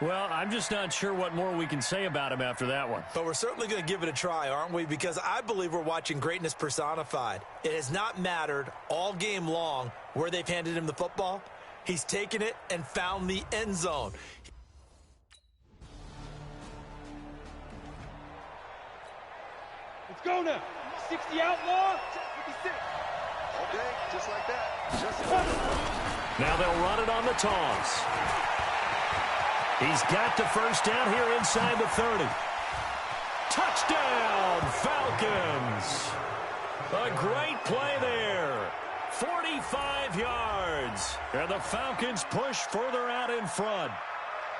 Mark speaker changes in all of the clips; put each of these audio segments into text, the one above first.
Speaker 1: Well, I'm just not sure what more we can say about him after that one.
Speaker 2: But we're certainly going to give it a try, aren't we? Because I believe we're watching greatness personified. It has not mattered all game long where they've handed him the football. He's taken it and found the end zone.
Speaker 3: Let's go now. 60 outlaw.
Speaker 4: 56. All day, just like that.
Speaker 1: Now they'll run it on the toss. He's got the first down here inside the 30. Touchdown, Falcons. A great play there. 45 yards. And the Falcons push further out in front.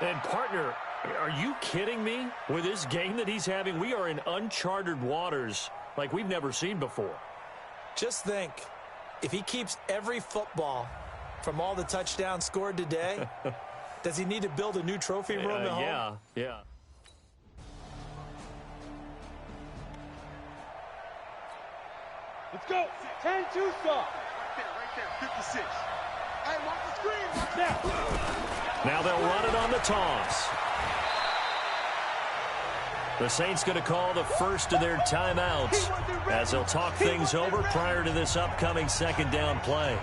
Speaker 1: And, partner, are you kidding me? With this game that he's having, we are in uncharted waters like we've never seen before.
Speaker 2: Just think, if he keeps every football from all the touchdowns scored today, does he need to build a new trophy room at home?
Speaker 1: Yeah.
Speaker 3: Let's go. 10-2 stop.
Speaker 4: Right there, 56. Hey, watch the screen.
Speaker 1: Now they'll run it on the toss. The Saints going to call the first of their timeouts as they'll talk things over prior to this upcoming second down play.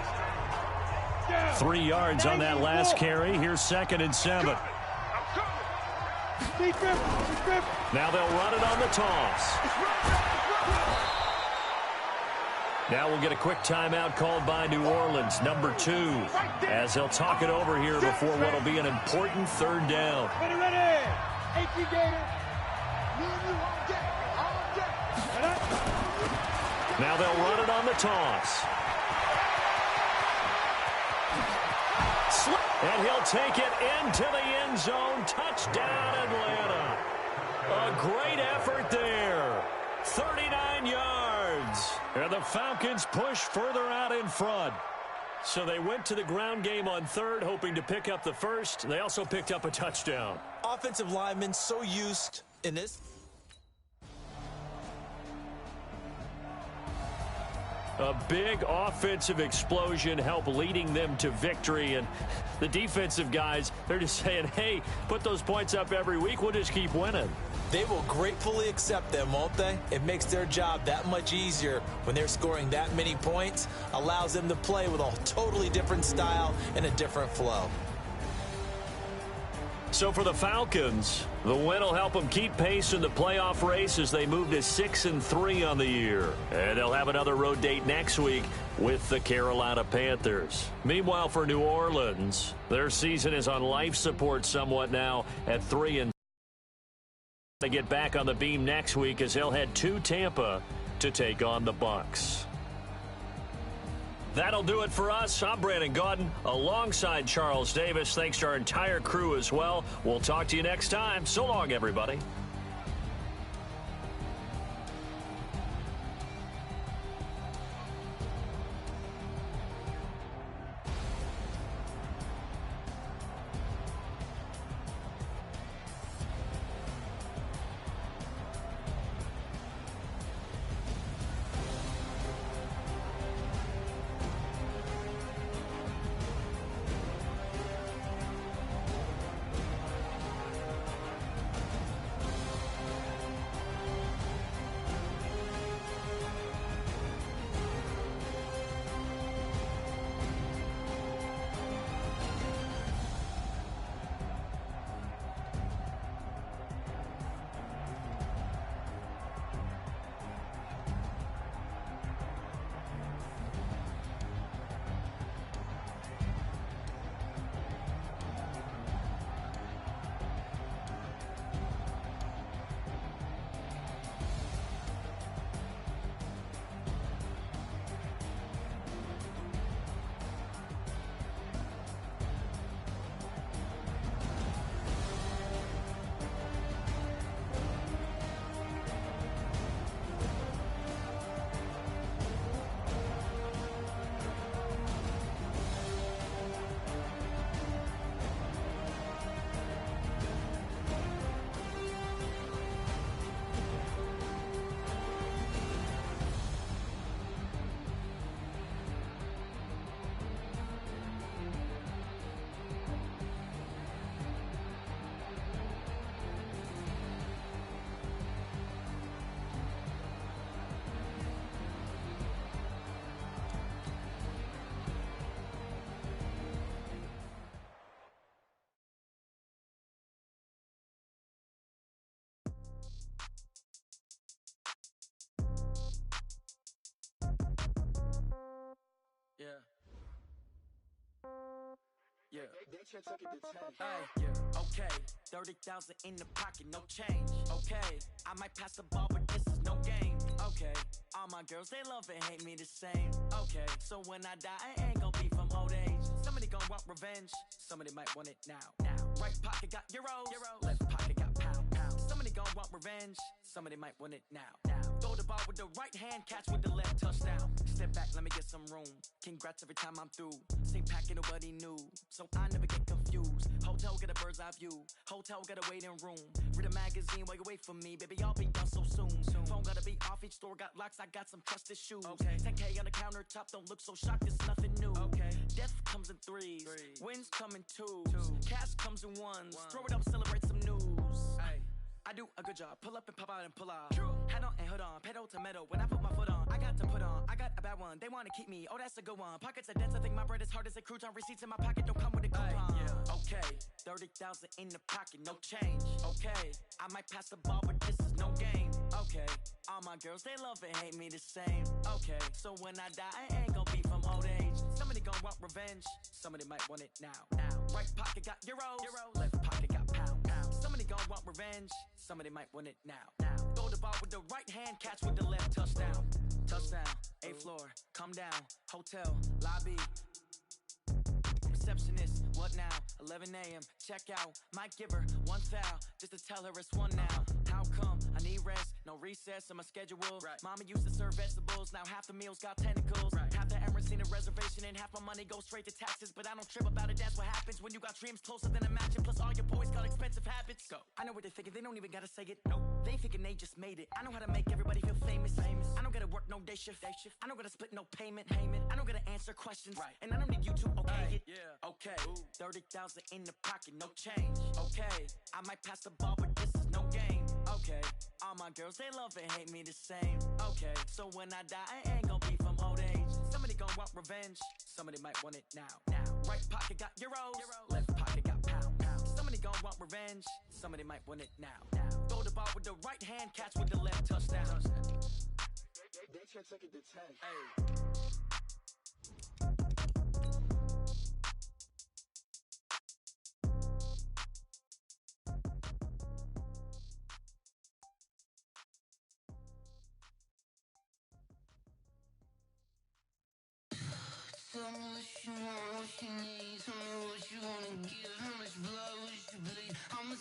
Speaker 1: 3 yards on that last carry. Here's 2nd and 7. Now they'll run it on the toss. Now we'll get a quick timeout called by New Orleans, number 2, as they'll talk it over here before what will be an important third down.
Speaker 3: Ready. 18 Gator.
Speaker 1: Now they'll run it on the toss. And he'll take it into the end zone. Touchdown, Atlanta. A great effort there. 39 yards. And the Falcons push further out in front. So they went to the ground game on third, hoping to pick up the first. They also picked up a touchdown.
Speaker 2: Offensive linemen so used in this.
Speaker 1: A big offensive explosion helped leading them to victory. And the defensive guys, they're just saying, hey, put those points up every week. We'll just keep winning.
Speaker 2: They will gratefully accept them, won't they? It makes their job that much easier when they're scoring that many points. Allows them to play with a totally different style and a different flow.
Speaker 1: So for the Falcons, the win will help them keep pace in the playoff race as they move to 6-3 on the year. And they'll have another road date next week with the Carolina Panthers. Meanwhile, for New Orleans, their season is on life support somewhat now at 3-3. They get back on the beam next week as they'll head to Tampa to take on the Bucs. That'll do it for us. I'm Brandon Gaudin alongside Charles Davis. Thanks to our entire crew as well. We'll talk to you next time. So long, everybody.
Speaker 5: Yeah. Yeah. Okay. 30,000 in the pocket, no change. Okay. I might pass the ball, but this is no game. Okay. All my girls, they love and hate me the same. Okay. So when I die, I ain't gon' be from old age. Somebody gon' want revenge. Somebody might want it now. Right pocket got euros. Left pocket got pound. Somebody gon' want revenge. Somebody might want it now. Throw the ball with the right hand, catch with the left, touchdown. Step back, let me get some room. Congrats every time I'm through. Same packet, nobody knew, so I never get confused. Hotel got a bird's eye view. Hotel got a waiting room. Read a magazine while you wait for me, baby. I'll be done so soon. Phone gotta be off. Each store got locks. I got some trusted shoes. 10K on the countertop. Don't look so shocked. It's nothing new. Death comes in threes. Wins come in twos. Cash comes in ones. Throw it up, celebrate some news. I do a good job. Pull up and pop out and pull out. Head on and hood on. Pedal to metal. When I put my foot on, I got to put on. I got a bad one. They want to keep me. Oh, that's a good one. Pockets are dense. I think my bread is hard as a crouton. Receipts in my pocket don't come with a coupon. Okay. 30,000 in the pocket. No change. Okay. I might pass the ball, but this is no game. Okay. All my girls, they love and hate me the same. Okay. So when I die, I ain't gon' be from old age. Somebody gon' want revenge. Somebody might want it now. Right pocket got euros. Left pocket got pound. Somebody gon' want revenge. Somebody might want it now. Throw the ball with the right hand, catch with the left, touchdown. Touchdown, 8th floor, come down, hotel, lobby. Receptionist, what now? 11 a.m., check out. Might give her one foul, just to tell her it's one now. How come? I need rest, no recess in my schedule. Mama used to serve vegetables, now half the meals got tentacles. Half the Emirates need a reservation and half my money goes straight to taxes. But I don't trip about it, that's what happens when you got dreams closer than a mansion. Plus all your boys got expensive habits. Go. I know what they're thinking, they don't even gotta say it. Nope. They thinking they just made it. I know how to make everybody feel famous. I don't gotta work no day shift. I don't gotta split no payment. I don't gotta answer questions. And I don't need you to okay it. Okay. 30,000 in the pocket, no change. Okay. I might pass the ball, but this is no game. Okay. All my girls, they love and hate me the same. Okay. So when I die, I ain't gon' be from old age. Somebody gon' want revenge. Somebody might want it now. Right pocket got euros. Left pocket got pound. Somebody gon' want revenge. Somebody might want it now. Throw the ball with the right hand, catch with the left, touchdown.
Speaker 4: They should take it to 10.
Speaker 6: Tell me what you want, what you need. Tell me what you wanna give. How much blood would you bleed? I'ma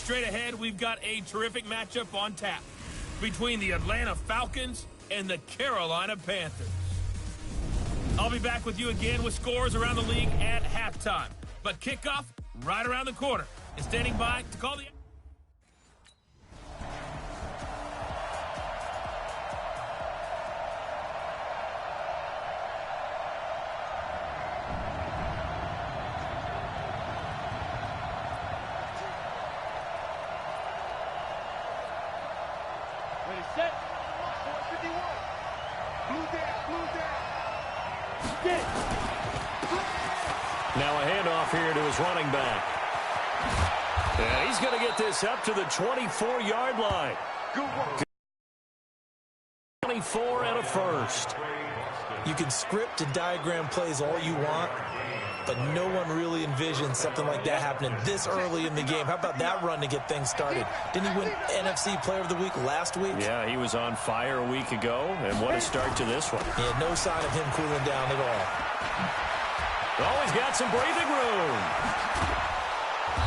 Speaker 7: Straight ahead, we've got a terrific matchup on tap between the Atlanta Falcons and the Carolina Panthers. I'll be back with you again with scores around the league at halftime. But kickoff right around the corner. And standing by to call the...
Speaker 3: Ready, set.
Speaker 4: 451. Blue down.
Speaker 3: Get it.
Speaker 1: Now a handoff here to his running back. And he's going to get this up to the 24-yard line.
Speaker 4: Good work.
Speaker 1: 24 and a first.
Speaker 2: You can script and diagram plays all you want, but no one really envisioned something like that happening this early in the game. How about that run to get things started? Didn't he win NFC Player of the Week last week?
Speaker 1: Yeah, he was on fire a week ago, and what a start to this one.
Speaker 2: Yeah, no sign of him cooling down at all.
Speaker 1: Oh, he's got some breathing room.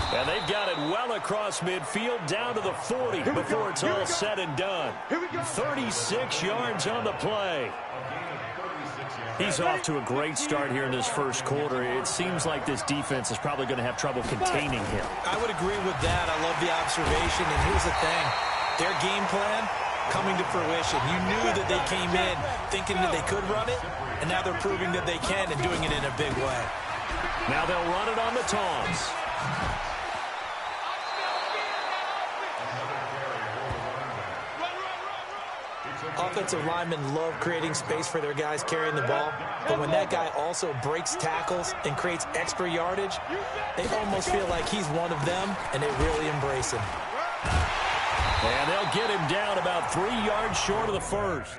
Speaker 1: And they've got it well across midfield down to the 40 before it's all said and done. 36 yards on the play. He's off to a great start here in this first quarter. It seems like this defense is probably going to have trouble containing him.
Speaker 2: I would agree with that. I love the observation. And here's the thing. Their game plan coming to fruition. You knew that they came in thinking that they could run it, and now they're proving that they can and doing it in a big way.
Speaker 1: Now they'll run it on the toss.
Speaker 2: Offensive linemen love creating space for their guys carrying the ball, but when that guy also breaks tackles and creates extra yardage, they almost feel like he's one of them, and they really embrace him.
Speaker 1: And they'll get him down about 3 yards short of the first.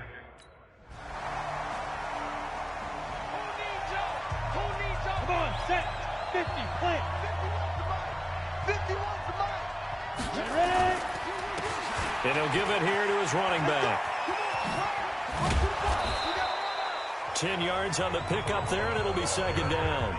Speaker 3: Come on, set. 50, play.
Speaker 4: 51 to Mike.
Speaker 3: Get ready.
Speaker 1: And he'll give it here to his running back. 10 yards on the pickup there, and it'll be second down.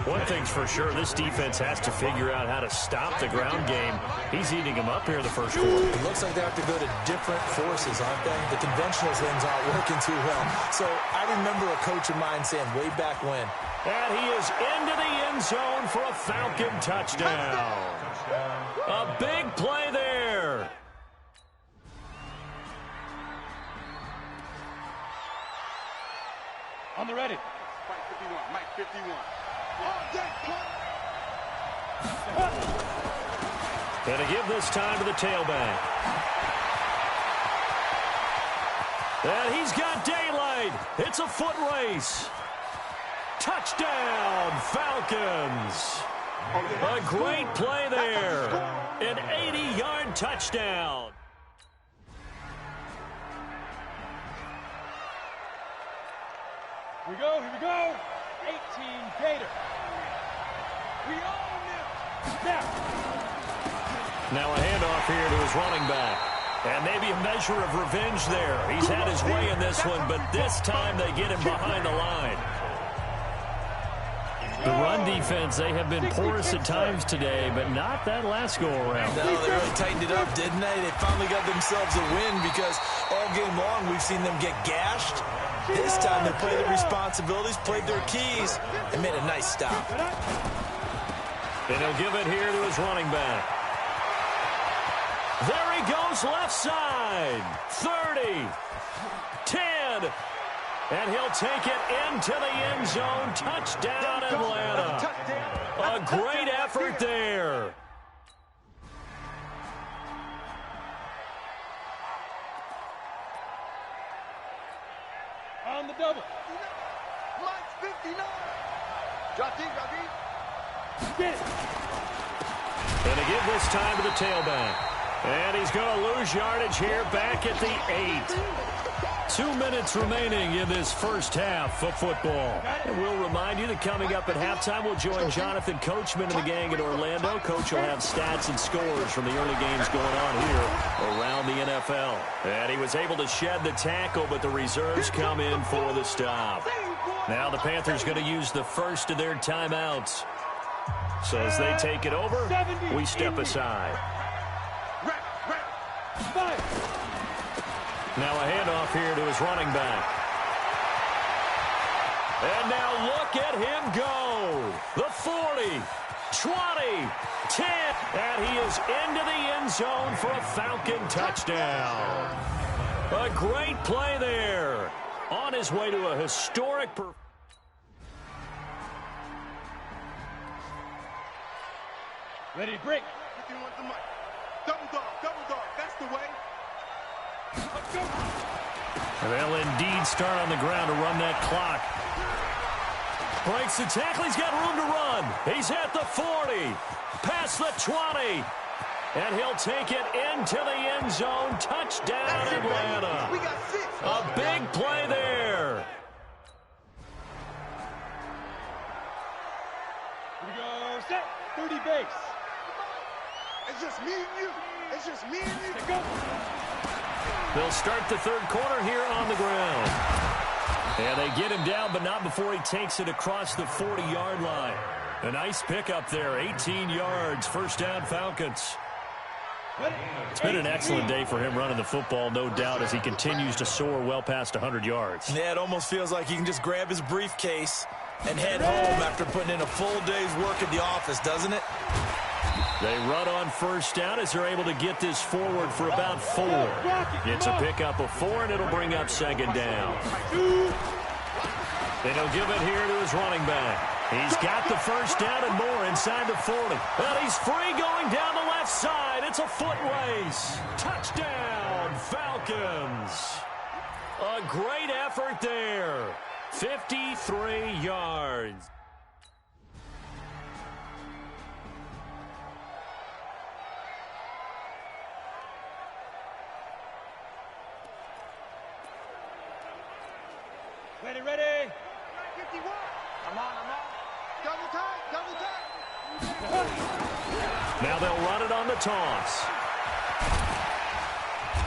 Speaker 1: One thing's for sure, this defense has to figure out how to stop the ground game. He's eating them up here in the first quarter.
Speaker 2: It looks like they have to go to different forces, aren't they? The conventional things aren't working too well. So I remember a coach of mine saying way back when.
Speaker 1: And he is into the end zone for a Falcon touchdown. A big play there.
Speaker 3: On the ready.
Speaker 4: Mike 51, Mike 51.
Speaker 1: And to give this time to the tailback. And he's got daylight. It's a foot race. Touchdown, Falcons. A great play there. An 80-yard touchdown.
Speaker 3: Here we go. 18 Gator. We own them. Snap.
Speaker 1: Now a handoff here to his running back. And maybe a measure of revenge there. He's had his way in this one, but this time they get him behind the line. The run defense, they have been porous at times today, but not that last go-around.
Speaker 2: No, they really tightened it up, didn't they? They finally got themselves a win because all game long we've seen them get gashed. This time they played their responsibilities, played their keys, and made a nice stop.
Speaker 1: And he'll give it here to his running back. There he goes left side. 30. 10. And he'll take it into the end zone. Touchdown, Atlanta. A great effort there.
Speaker 3: On the double.
Speaker 4: Mike's 59. Drop deep.
Speaker 3: Get it.
Speaker 1: And to give this time to the tailback. And he's going to lose yardage here back at the 8. 2 minutes remaining in this first half of football. And we'll remind you that coming up at halftime, we'll join Jonathan Coachman and the gang in Orlando. Coach will have stats and scores from the early games going on here around the NFL. And he was able to shed the tackle, but the reserves come in for the stop. Now the Panthers going to use the first of their timeouts. So as they take it over, we step aside. Now a handoff here to his running back. And now look at him go. The 40, 20, 10. And he is into the end zone for a Falcon touchdown. A great play there. On his way to a historic performance.
Speaker 3: Ready to break.
Speaker 4: 51 to Mike. Double dog. That's the way. Let's go.
Speaker 1: And they'll indeed start on the ground to run that clock. Breaks the tackle. He's got room to run. He's at the 40. Past the 20. And he'll take it into the end zone. Touchdown, Atlanta.
Speaker 4: We got 6.
Speaker 1: A big play there.
Speaker 3: Here we go. Set. 30 base.
Speaker 4: It's just me and you. It's just me and you.
Speaker 3: Go.
Speaker 1: They'll start the third quarter here on the ground. And they get him down, but not before he takes it across the 40-yard line. A nice pickup there, 18 yards, first down Falcons. It's been an excellent day for him running the football, no doubt, as he continues to soar well past 100 yards.
Speaker 2: Yeah, it almost feels like he can just grab his briefcase and head home after putting in a full day's work at the office, doesn't it?
Speaker 1: They run on first down as they're able to get this forward for about 4. It's a pickup of 4, and it'll bring up second down. Then he'll give it here to his running back. He's got the first down and more inside the 40. And he's free going down the left side. It's a foot race. Touchdown, Falcons. A great effort there. 53 yards.
Speaker 3: Ready, ready.
Speaker 4: 51. I'm on. Double tight.
Speaker 1: Now they'll run it on the toss.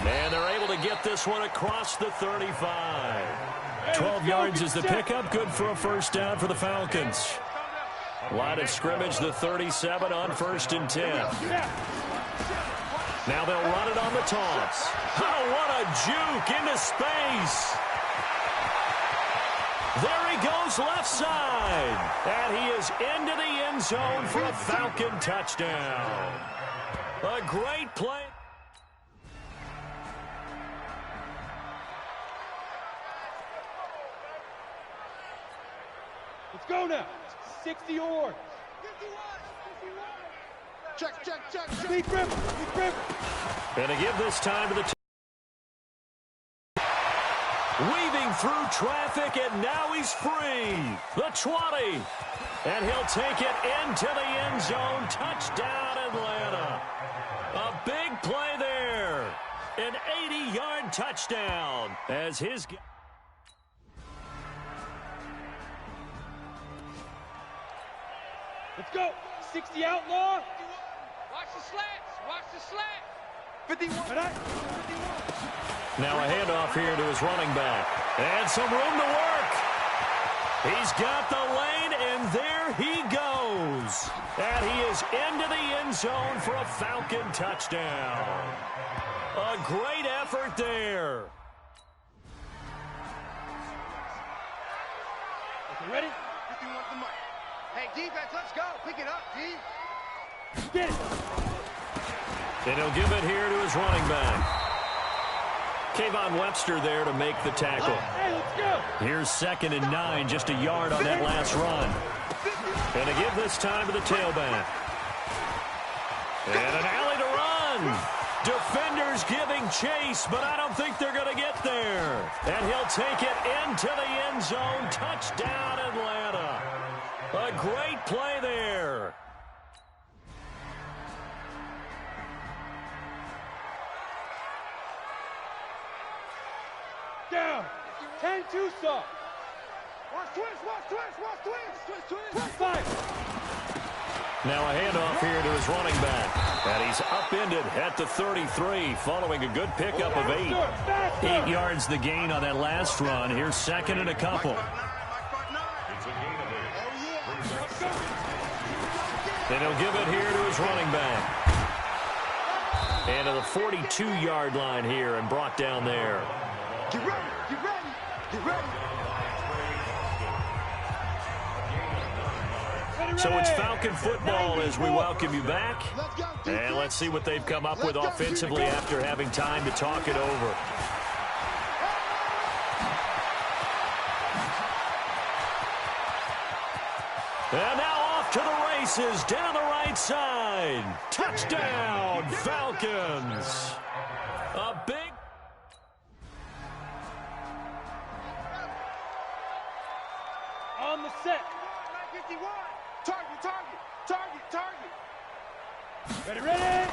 Speaker 1: And they're able to get this one across the 35. 12 yards is the pickup. Good for a first down for the Falcons. Line of scrimmage, the 37 on 1st and 10. Now they'll run it on the toss. Oh, what a juke into space. There he goes left side. And he is into the end zone for a Falcon touchdown. A great play.
Speaker 3: Let's go now. 60 yards.
Speaker 4: 51. Check.
Speaker 3: Deep grip.
Speaker 1: And to give this time to the weaving through traffic, and now he's free. The 20. And he'll take it into the end zone. Touchdown, Atlanta. A big play there. An 80-yard touchdown as his...
Speaker 3: Let's go. 60 outlaw.
Speaker 4: Watch the slats. 51.
Speaker 1: Now a handoff here to his running back. And some room to work. He's got the lane, and there he goes. And he is into the end zone for a Falcon touchdown. A great effort there.
Speaker 3: Okay, ready?
Speaker 4: 51 the mark. Hey, defense, let's go. Pick it up, D.
Speaker 3: Get it.
Speaker 1: And he'll give it here to his running back. Kayvon Webster there to make the tackle.
Speaker 3: Hey, let's go.
Speaker 1: Here's 2nd and 9, just a yard on that last run. And to give this time to the tailback. And an alley to run. Defenders giving chase, but I don't think they're going to get there. And he'll take it into the end zone. Touchdown, Atlanta. A great play there.
Speaker 3: Down. 10 Tucson.
Speaker 4: Watch twist.
Speaker 3: 5.
Speaker 1: Now a handoff here to his running back. And he's upended at the 33 following a good pickup of 8. 8 yards the gain on that last run. Here's 2nd and a couple. And he'll give it here to his running back. And to the 42-yard line here and brought down there.
Speaker 4: Get ready.
Speaker 1: So it's Falcon football as we welcome you back. And let's see what they've come up with offensively after having time to talk it over. And now off to the races down the right side. Touchdown, Falcons. A big...
Speaker 3: On the set.
Speaker 4: 51. Target.
Speaker 3: Ready.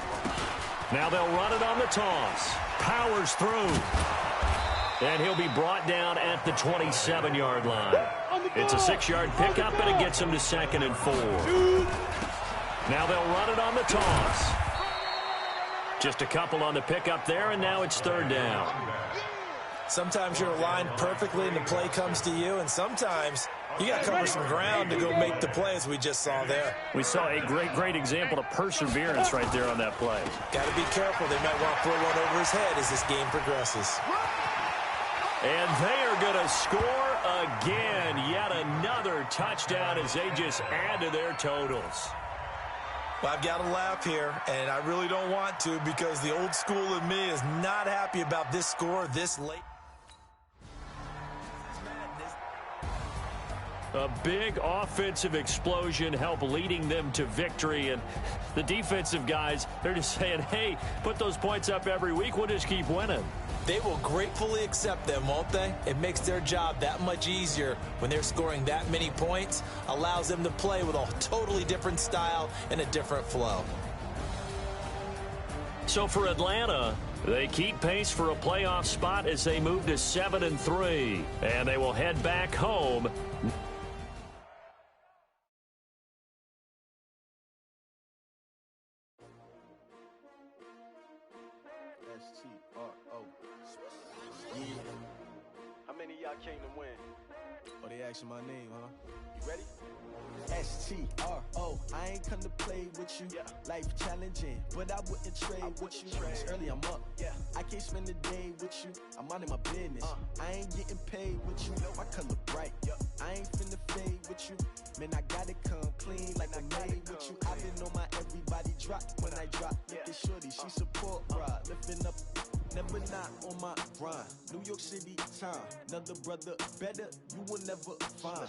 Speaker 1: Now they'll run it on the toss. Powers through. And he'll be brought down at the 27-yard line. It's a 6-yard pickup, and it gets him to 2nd and 4. Now they'll run it on the toss. Just a couple on the pickup there, and now it's 3rd down.
Speaker 2: Sometimes you're aligned perfectly and the play comes to you, and sometimes you got to cover some ground to go make the play, as we just saw there.
Speaker 1: We saw a great example of perseverance right there on that play.
Speaker 2: Got to be careful. They might want to throw one over his head as this game progresses.
Speaker 1: And they are going to score again. Yet another touchdown as they just add to their totals.
Speaker 2: Well, I've got to laugh here, and I really don't want to because the old school in me is not happy about this score this late.
Speaker 1: A big offensive explosion helped leading them to victory. And the defensive guys, they're just saying, hey, put those points up every week. We'll just keep winning.
Speaker 2: They will gratefully accept them, won't they? It makes their job that much easier when they're scoring that many points. Allows them to play with a totally different style and a different flow.
Speaker 1: So for Atlanta, they keep pace for a playoff spot as they move to 7-3. And they will head back home.
Speaker 8: How many of y'all came to win? Oh, they asking my name, huh? You ready? S-T-R-O, I ain't come to play with you. Yeah. Life challenging, but I wouldn't trade with you. It's early, I'm up. Yeah. I can't spend the day with you. I'm minding my business. I ain't getting paid with you. My color bright. I ain't finna fade with you. Man, I gotta come clean like I made with you. I've been on my everybody drop when I drop. Look at shorty, she support ride. Lifting up, never not on my grind. New York City time, another brother better, you will never find.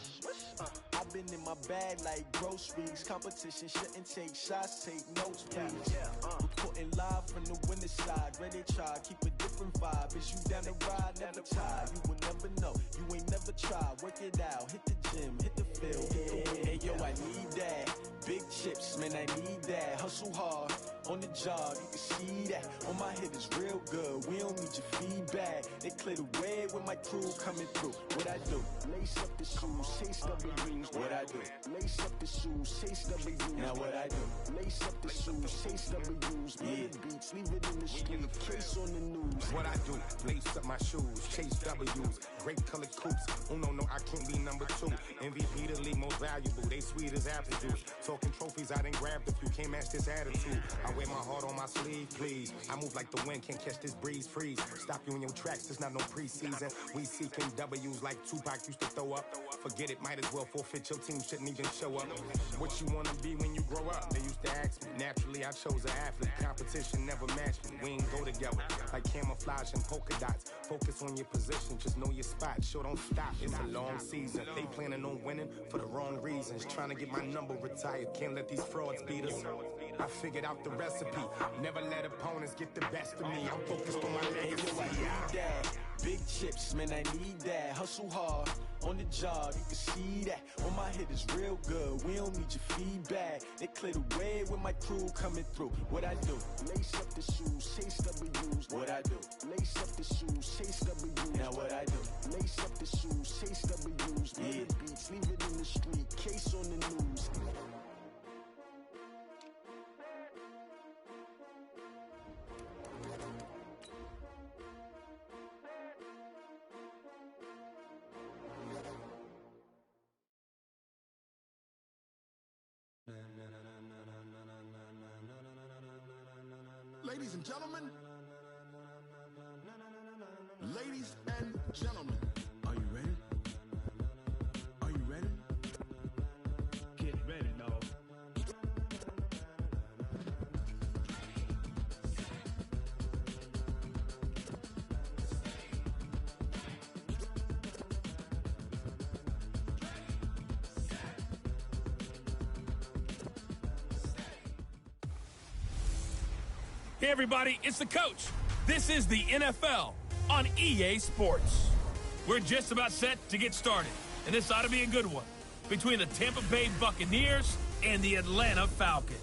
Speaker 8: I've been in my bag like groceries. Competition shouldn't take shots, take notes, please. Reporting live from the winning side. Ready to try, keep a different vibe. Is you down the ride, never tired. You will never know, you ain't never tried. Work it out, hit the gym, hit the field, hit the win. Hey yo, I need that. Big chips, man, I need that. Hustle hard, on the job, you can see that. On my head is real good, we don't need your feedback. They clear the way with my crew coming through. What I do? Lace up the shoes, chase W's. What I do? Lace up the shoes, chase W's. Now what I do? Lace up the shoes, chase W's. Yeah, beats, leave it in the street, case on the news.
Speaker 9: What I do? Lace up my shoes, chase W's. Great colored coops. Oh no, I can't be number 2. MVP the league most valuable. They sweet as apple juice. Talking trophies, I didn't grab the few. Can't match this attitude. I wear my heart on my sleeve, please. I move like the wind, can't catch this breeze, freeze. Stop you in your tracks, there's not no preseason. We seeking W's like Tupac used to throw up. Forget it, might as well forfeit. Your team shouldn't even show up. What you wanna be when you grow up? They used to ask me. Naturally, I chose an athlete. Competition never matched me. We ain't go together like camouflage and polka dots. Focus on your position, just know your spot. Sure, don't stop. It's a long season. They planning on winning for the wrong reasons. Trying to get my number retired. Can't let these frauds beat us. I figured out the recipe. Never let opponents get the best of me. I'm focused on my legacy.
Speaker 8: I need that. Big chips, man, I need that. Hustle hard, on the job, you can see that. On my head is real good, we don't need your feedback. They clear the way with my crew coming through. What I do? Lace up the shoes, chase W's. What I do? Lace up the shoes, chase W's. Now what I do? Lace up the shoes, chase W's. Yeah, beats, leave it in the street, case on the news.
Speaker 10: Ladies and gentlemen, ladies and gentlemen, are you ready? Are you ready?
Speaker 3: Get ready, no.
Speaker 7: Hey, everybody, it's the coach. This is the NFL on EA Sports. We're just about set to get started, and this ought to be a good one between the Tampa Bay Buccaneers and the Atlanta Falcons.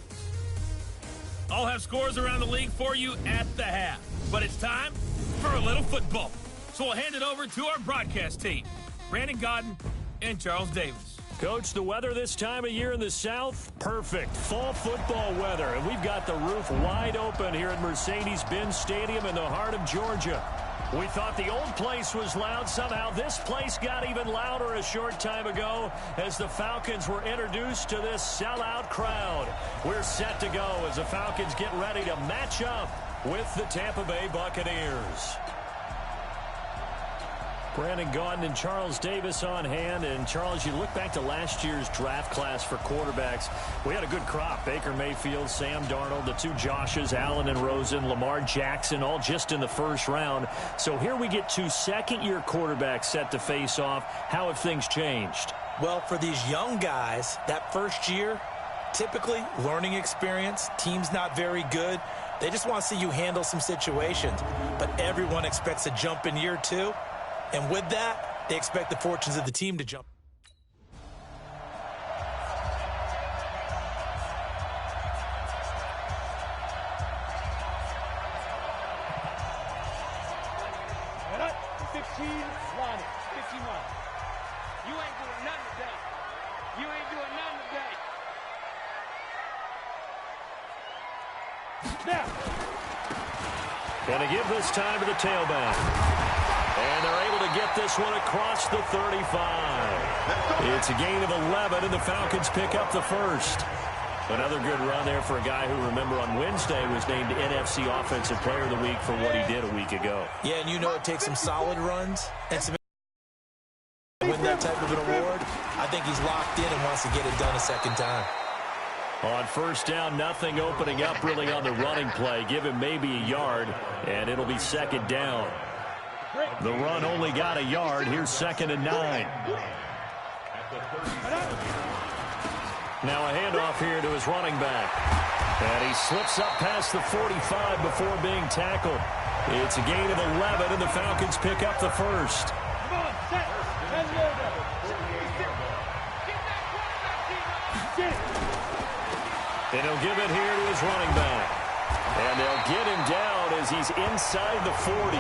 Speaker 7: I'll have scores around the league for you at the half, but it's time for a little football. So we'll hand it over to our broadcast team, Brandon Godden and Charles Davis.
Speaker 1: Coach, the weather this time of year in the South, perfect. Fall football weather, and we've got the roof wide open here at Mercedes-Benz Stadium in the heart of Georgia. We thought the old place was loud. Somehow this place got even louder a short time ago as the Falcons were introduced to this sellout crowd. We're set to go as the Falcons get ready to match up with the Tampa Bay Buccaneers. Brandon Gaudin and Charles Davis on hand. And, Charles, you look back to last year's draft class for quarterbacks. We had a good crop. Baker Mayfield, Sam Darnold, the two Joshes, Allen and Rosen, Lamar Jackson, all just in the first round. So here we get two second-year quarterbacks set to face off. How have things changed?
Speaker 2: Well, for these young guys, that first year, typically learning experience, team's not very good. They just want to see you handle some situations. But everyone expects a jump in year 2. And with that, they expect the fortunes of the team to jump.
Speaker 1: Going to give this time to the tailback. And they're able to get this one across the 35. It's a gain of 11, and the Falcons pick up the first. Another good run there for a guy who, remember, on Wednesday was named NFC Offensive Player of the Week for what he did a week ago.
Speaker 2: Yeah, and you know it takes some solid runs and some win that type of an award. I think he's locked in and wants to get it done a second time.
Speaker 1: On first down, nothing opening up really on the running play. Give him maybe a yard, and it'll be second down. The run only got a yard. Here's 2nd and 9. Now a handoff here to his running back. And he slips up past the 45 before being tackled. It's a gain of 11, and the Falcons pick up the first.
Speaker 3: Come on, set, and load.
Speaker 1: And he'll give it here to his running back. And they'll get him down as he's inside the 40.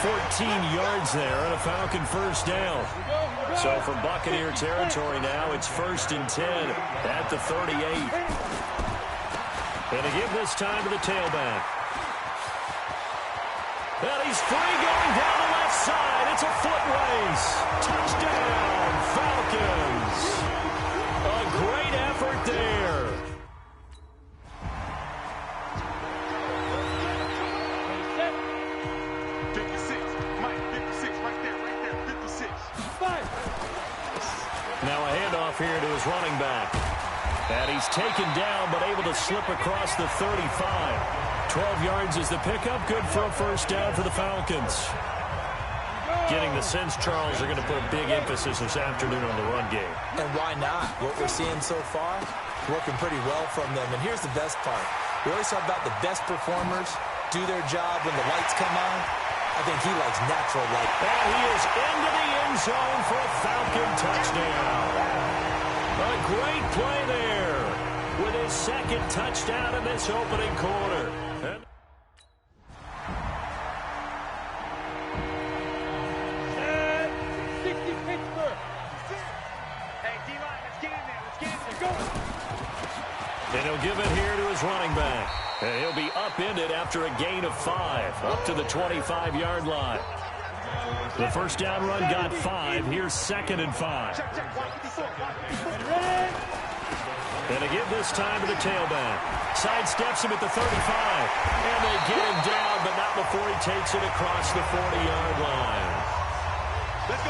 Speaker 1: 14 yards there and a Falcon first down. So for Buccaneer territory now, it's 1st and 10 at the 38. And they give this time to the tailback. And he's free going down the left side. It's a foot race. Touchdown, Falcons. A great effort there. Now a handoff here to his running back. And he's taken down but able to slip across the 35. 12 yards is the pickup. Good for a first down for the Falcons. Getting the sense, Charles, are going to put a big emphasis this afternoon on the run game.
Speaker 2: And why not? What we're seeing so far, working pretty well from them. And here's the best part. We always talk about the best performers do their job when the lights come on. I think he likes natural light.
Speaker 1: And he is into the end zone for a Falcon touchdown. A great play there with his 2nd touchdown in this opening quarter. And
Speaker 3: 60 Pittsburgh. Hey, D-line, let's get in there. Let's get in there. Go.
Speaker 1: and he'll give it here to his running back. And he'll be upended after a gain of 5, up to the 25-yard line. The first down run got 5. Here's 2nd and 5. And to give this time to the tailback. Sidesteps him at the 35. And they get him down, but not before he takes it across the 40-yard line.
Speaker 4: Let's go.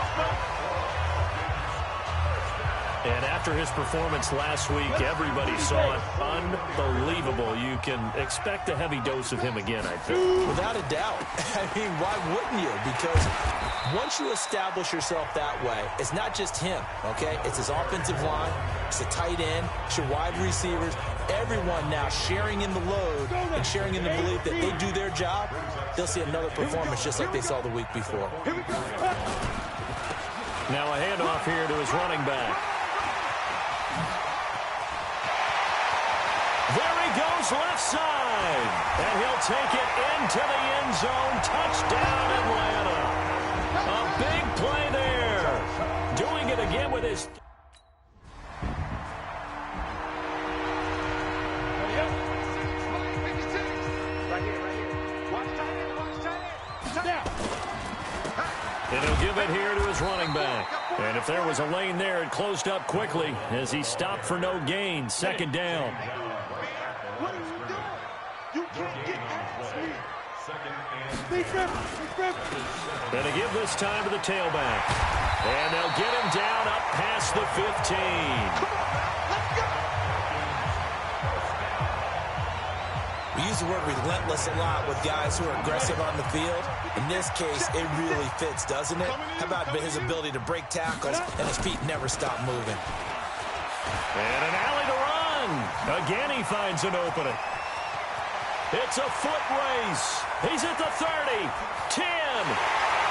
Speaker 1: And after his performance last week, everybody saw it. Unbelievable. You can expect a heavy dose of him again, I think.
Speaker 2: Without a doubt. I mean, why wouldn't you? Because once you establish yourself that way, it's not just him, okay? It's his offensive line. It's the tight end. It's your wide receivers. Everyone now sharing in the load and sharing in the belief that they do their job. They'll see another performance just like they saw the week before.
Speaker 1: Now a handoff here to his running back. There he goes left side. And he'll take it into the end zone. Touchdown, Atlanta. A big play there. Doing it again with his... And he'll give it here to his running back. And if there was a lane there, it closed up quickly as he stopped for no gain. 2nd down.
Speaker 4: What are you doing? You can't get past me.
Speaker 1: And to give this time to the tailback. And they'll get him down up past the 15.
Speaker 2: We We use the word relentless a lot with guys who are aggressive on the field. In this case, it really fits, doesn't it? How about his ability to break tackles and his feet never stop moving?
Speaker 1: And an alley to run. Again, he finds an opening. It's a foot race. He's at the 30, 10.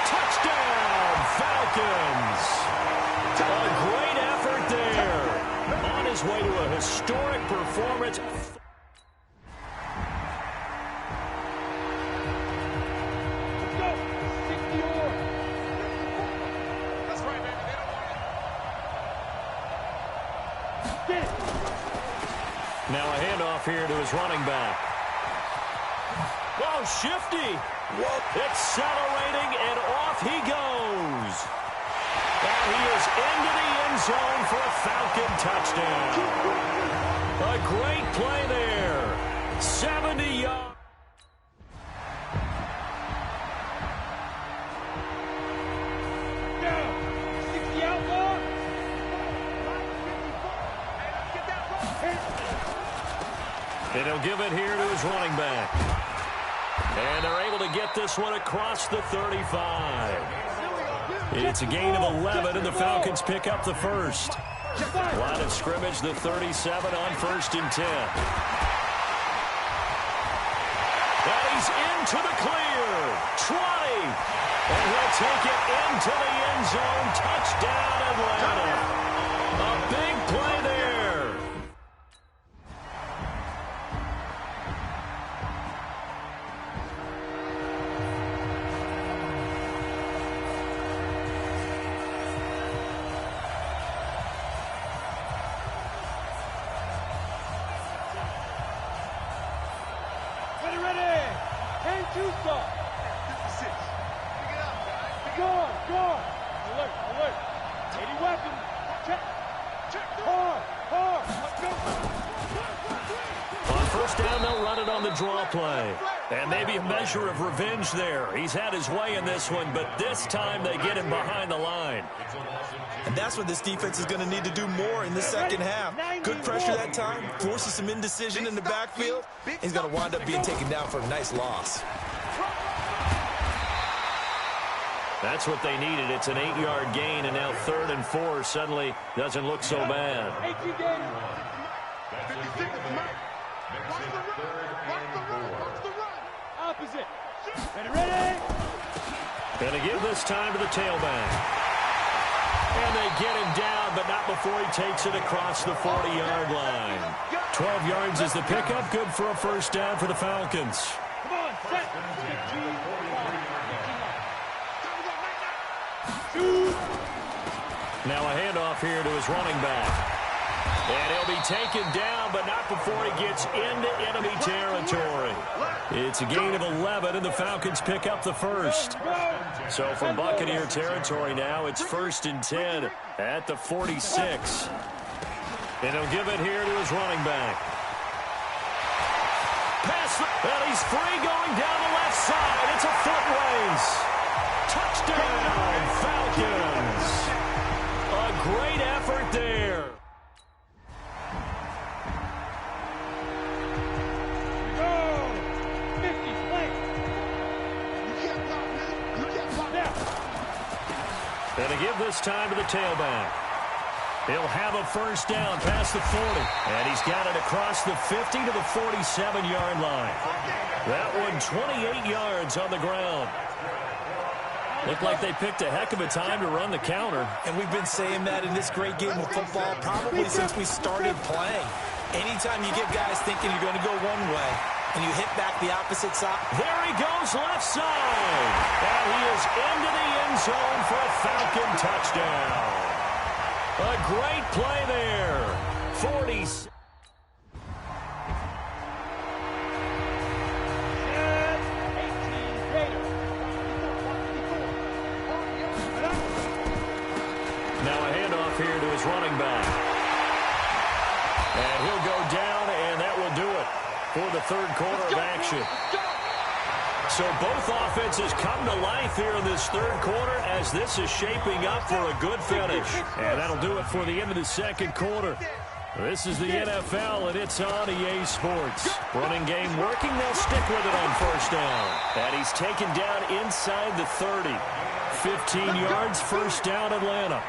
Speaker 1: Touchdown, Falcons. A great effort there. On his way to a historic performance. Now a handoff here to his running back. Oh, shifty. Accelerating, and off he goes. And he is into the end zone for a Falcon touchdown. A great play there. 70 yards. And he'll give it here to his running back. And they're able to get this one across the 35. It's a gain of 11, and the Falcons pick up the first. Line of scrimmage, the 37 on 1st and 10. And he's into the clear. 20. And he'll take it into the end zone. Touchdown, Atlanta. A big play there. Draw play. And maybe a measure of revenge there. He's had his way in this one, but this time they get him behind the line.
Speaker 2: And that's what this defense is going to need to do more in the second half. Good pressure that time, forces some indecision in the backfield. He's going to wind up being taken down for a nice loss.
Speaker 1: That's what they needed. It's an 8-yard gain, and now 3rd and 4 suddenly doesn't look so bad.
Speaker 3: Opposite. Ready.
Speaker 1: Gonna give this time to the tailback. And they get him down, but not before he takes it across the 40-yard line. 12 yards is the pickup. Good for a first down for the Falcons.
Speaker 3: Come on, set.
Speaker 1: Now a handoff here to his running back. And he'll be taken down, but not before he gets into enemy territory. It's a gain of 11, and the Falcons pick up the first. So from Buccaneer territory now, it's 1st and 10 at the 46. And he'll give it here to his running back. Pass, and he's free going down the left side. It's a foot race. Touchdown, Falcons. A great effort there. And to give this time to the tailback. He'll have a first down past the 40. And he's got it across the 50 to the 47-yard line. That one 28 yards on the ground. Looked like they picked a heck of a time to run the counter.
Speaker 2: And we've been saying that in this great game of football probably since we started playing. Anytime you get guys thinking you're going to go one way, and you hit back the opposite side.
Speaker 1: There he goes, left side. And he is into the end zone for a Falcon touchdown. A great play there. 40. Now a handoff here to his running back. And he'll go down, and that will do it for the third quarter of action. So both offenses come to life here in this third quarter as this is shaping up for a good finish. And that'll do it for the end of the second quarter. This is the NFL, and it's on EA Sports. Running game working. They'll stick with it on first down. And he's taken down inside the 30. 15 yards, first down, Atlanta.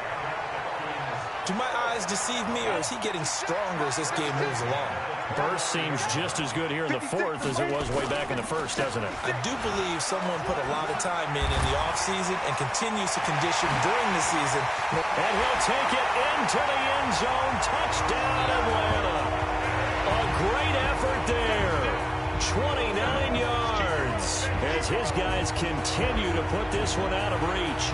Speaker 2: Do my eyes deceive me, or is he getting stronger as this game moves along?
Speaker 1: Burst seems just as good here in the fourth as it was way back in the first, doesn't it?
Speaker 2: I do believe someone put a lot of time in the offseason and continues to condition during the season.
Speaker 1: And he'll take it into the end zone. Touchdown, Atlanta. A great effort there. 29 yards as his guys continue to put this one out of reach.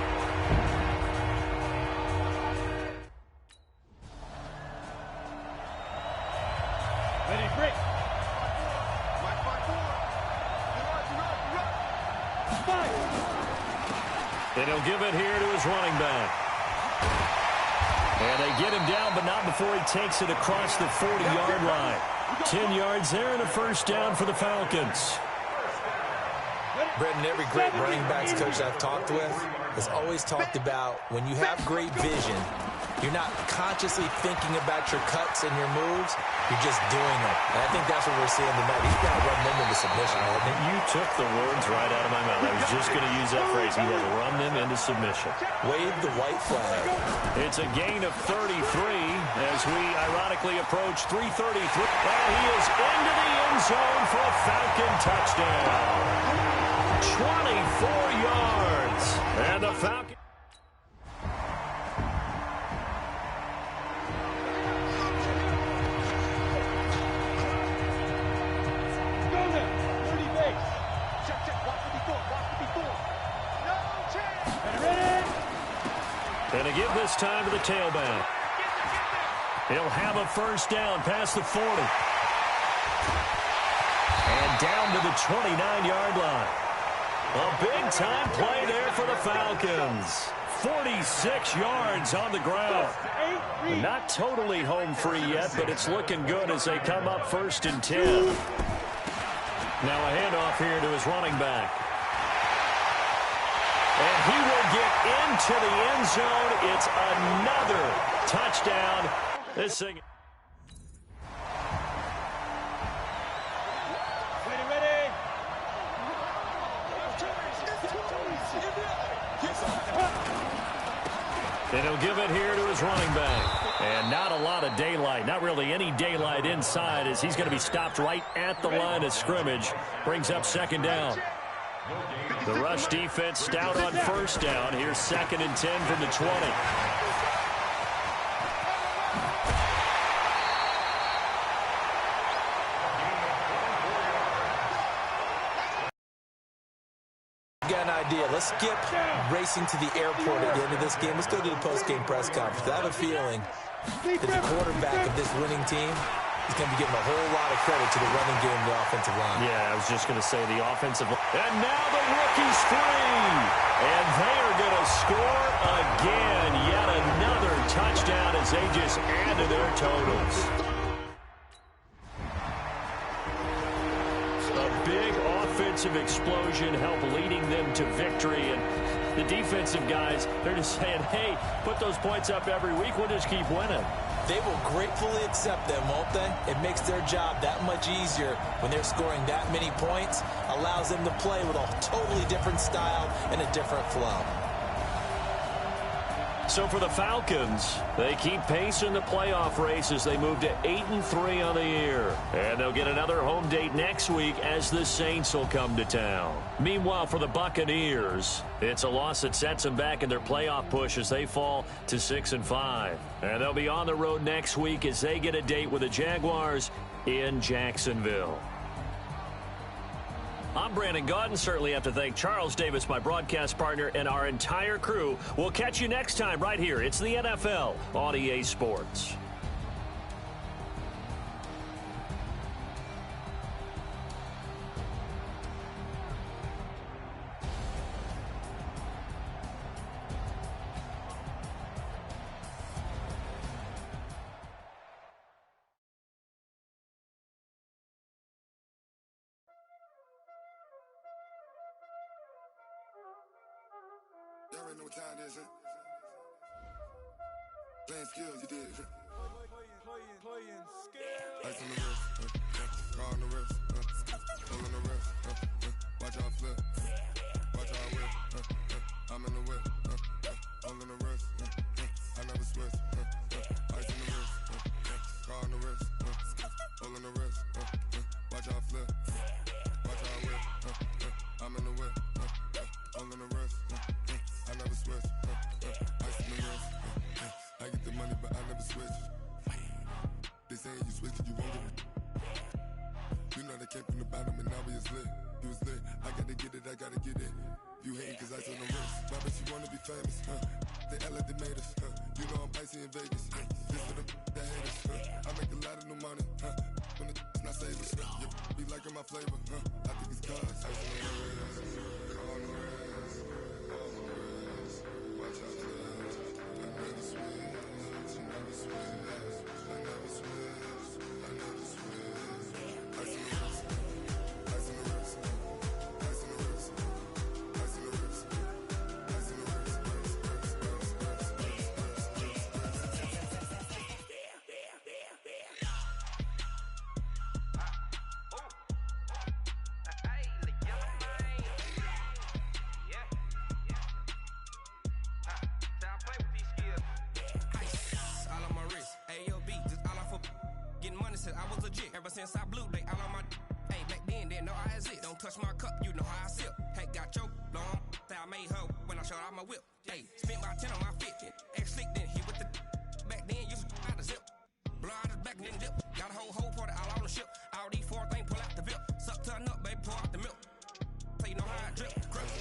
Speaker 1: And he'll give it here to his running back. And they get him down, but not before he takes it across the 40-yard line. 10 yards there and a first down for the Falcons.
Speaker 2: Brendan, every great running backs coach I've talked with has always talked about when you have great vision, you're not consciously thinking about your cuts and your moves. You're just doing them. And I think that's what we're seeing tonight. He's got to run them into submission, hasn't he?
Speaker 1: You took the words right out of my mouth. I was just going to use that phrase. He has run them into submission.
Speaker 2: Wave the white flag.
Speaker 1: It's a gain of 33 as we ironically approach 3:33. And he is into the end zone for a Falcon touchdown. 24 yards. And the Falcon. And to give this time to the tailback. He'll have a first down past the 40. And down to the 29-yard line. A big-time play there for the Falcons. 46 yards on the ground. Not totally home free yet, but it's looking good as they come up 1st and 10. Now a handoff here to his running back. And he will get into the end zone. It's another touchdown. This thing.
Speaker 3: Ready.
Speaker 1: And he'll give it here to his running back. And not a lot of daylight. Not really any daylight inside as he's going to be stopped right at the line of scrimmage. Brings up 2nd down. The rush defense stout on first down. Here's 2nd and 10 from the 20.
Speaker 2: Got an idea. Let's skip racing to the airport at the end of this game. Let's go to the post-game press conference. I have a feeling that the quarterback of this winning team is going to be giving a whole lot of credit to the running game and the offensive line.
Speaker 1: Yeah, I was just going to say the offensive line. And now the rookie's free. And they are going to score again. Yet another touchdown as they just add to their totals. A big offensive explosion helped leading them to victory. And the defensive guys, they're just saying, hey, put those points up every week. We'll just keep winning.
Speaker 2: They will gratefully accept them, won't they? It makes their job that much easier when they're scoring that many points. Allows them to play with a totally different style and a different flow.
Speaker 1: So for the Falcons, they keep pace in the playoff race as they move to 8-3 on the year. And they'll get another home date next week as the Saints will come to town. Meanwhile, for the Buccaneers, it's a loss that sets them back in their playoff push as they fall to 6-5. And they'll be on the road next week as they get a date with the Jaguars in Jacksonville. I'm Brandon Gaudin. Certainly have to thank Charles Davis, my broadcast partner, and our entire crew. We'll catch you next time right here. It's the NFL on EA Sports.
Speaker 10: Y'all already know what time it is, huh? Playing skills, you did.
Speaker 4: playing skill.
Speaker 11: Ice on the wrist, car on the wrist, pull on the wrist, watch how I flip, watch how I whip, I'm in the whip, pull on the wrist, I never switch, ice on the wrist, car on the wrist, pull on the wrist, watch how I flip, watch how I whip, I'm in the whip, pull on the wrist, I never switch, ice on the wrist, I get the money but I never switch. They say you switch it, you won't get it. You know they came from the bottom and now we is lit. You was lit, I gotta get it, I gotta get it. You hating cause ice on the wrist. My bitch, you wanna be famous, They act like they made us, You know I'm icy in Vegas, This for the that hate us, I make a lot of new money, When the not savers, Be liking my flavor, I think it's cause ice on the wrist, on the wrist, on the wrist. Watch out, I never switch, I never switch. I never switch, I never switch. Ice in the wrist, ice in the wrist, ice in the wrist, ice in the wrist, ice in the wrist,
Speaker 12: I was legit ever since I blew they all on my hey back then didn't know I exist. Don't touch my cup, you know how I sip. Hey, got your long that I made her when I showed out my whip. Hey, spent about 10 on my fit. Ex slick then hit with the back then used to out the zip. Blow out his back and then dip. Got a whole party all on the ship. All these four things pull out the VIP. Suck turn up, baby, pour out the milk. So you know how I drip. Crush.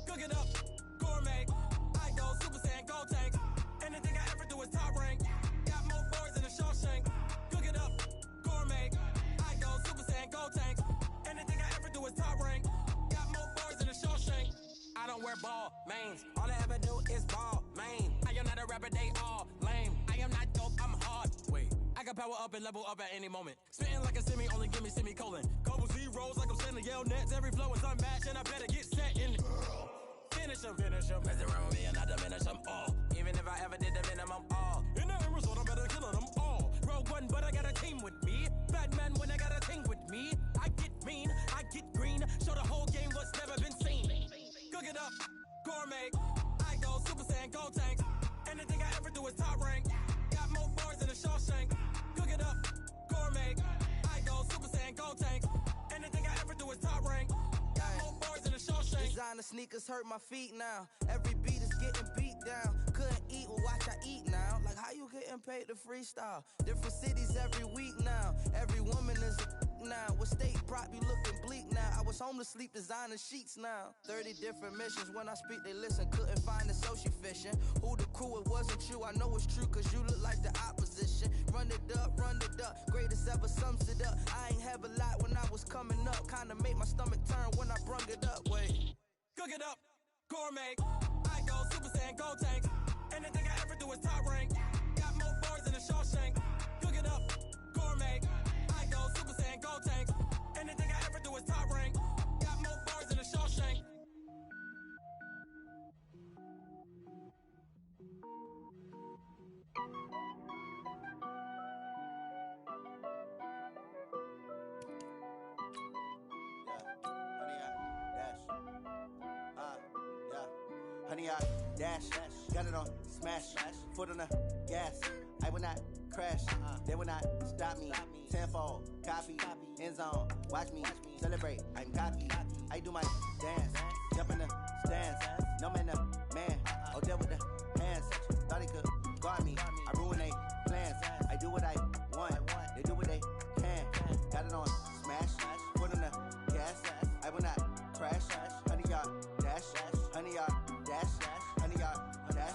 Speaker 13: Cook it up, gourmet. I go Super Saiyan, go tank. Anything I ever do is top rank. Got more boys than a Shawshank. Cook it up, gourmet. I go Super Saiyan, go tank. Anything I ever do is top rank. Got more boys than a Shawshank. I don't wear ball mains. All I ever do is ball main. I am not a rapper, they all lame. I am not dope, I'm hard. Wait, I can power up and level up at any moment. Spitting like a semi, only give me semicolon. Couple zeros like I'm sending yell nets. Every flow is unmatched and I better get set in. Finish them. Mess around with me and I diminish them all. Even if I ever did the minimum all. In the result, I'm better killing them all. Rogue One, but I got a team with me. Batman when I got a team with me. I get mean, I get green. Show the whole game what's never been seen. Cook it up, gourmet. I go Super Saiyan, go tank. Anything I ever do is top rank. Got more boys than a Shawshank. Cook it up, gourmet. I go Super Saiyan, go tank. Anything I ever do is top rank. Got more boys than a Shawshank.
Speaker 14: Designer sneakers hurt my feet now. Every beat is getting beat down. Couldn't eat, well watch I eat now. Like how you getting paid to freestyle? Different cities every week now. Every woman is a now. What state prop you looking bleak now? I was home to sleep designing sheets now. 30 different missions. When I speak they listen. Couldn't find the social fishing. Who the crew, it wasn't you. I know it's true cause you look like the opposition. Run it up. Greatest ever sums it up. I ain't have a lot when I was coming up. Kinda made my stomach turn when I brung it up. Wait.
Speaker 13: Cook it up, gourmet. I go Super Saiyan, go tank. Anything I ever do is top rank. Got more boys than a Shawshank. Cook it up, gourmet. I go Super Saiyan, go tank. Anything I ever do is top rank. Got more boys than a Shawshank.
Speaker 15: honey, I dash, got it on, smash, foot on the gas. I will not crash, they will not stop me. Tenfold, copy, end zone, watch me celebrate. I'm cocky, I do my dance, jump in the stands. No man, man, oh, there with the hands. Thought he could guard me, I ruin they plans. I do what I want, they do what they can. Got it on, smash, foot on the gas. I will not crash, honey, y'all dash, honey, y'all dash, honey, y'all dash,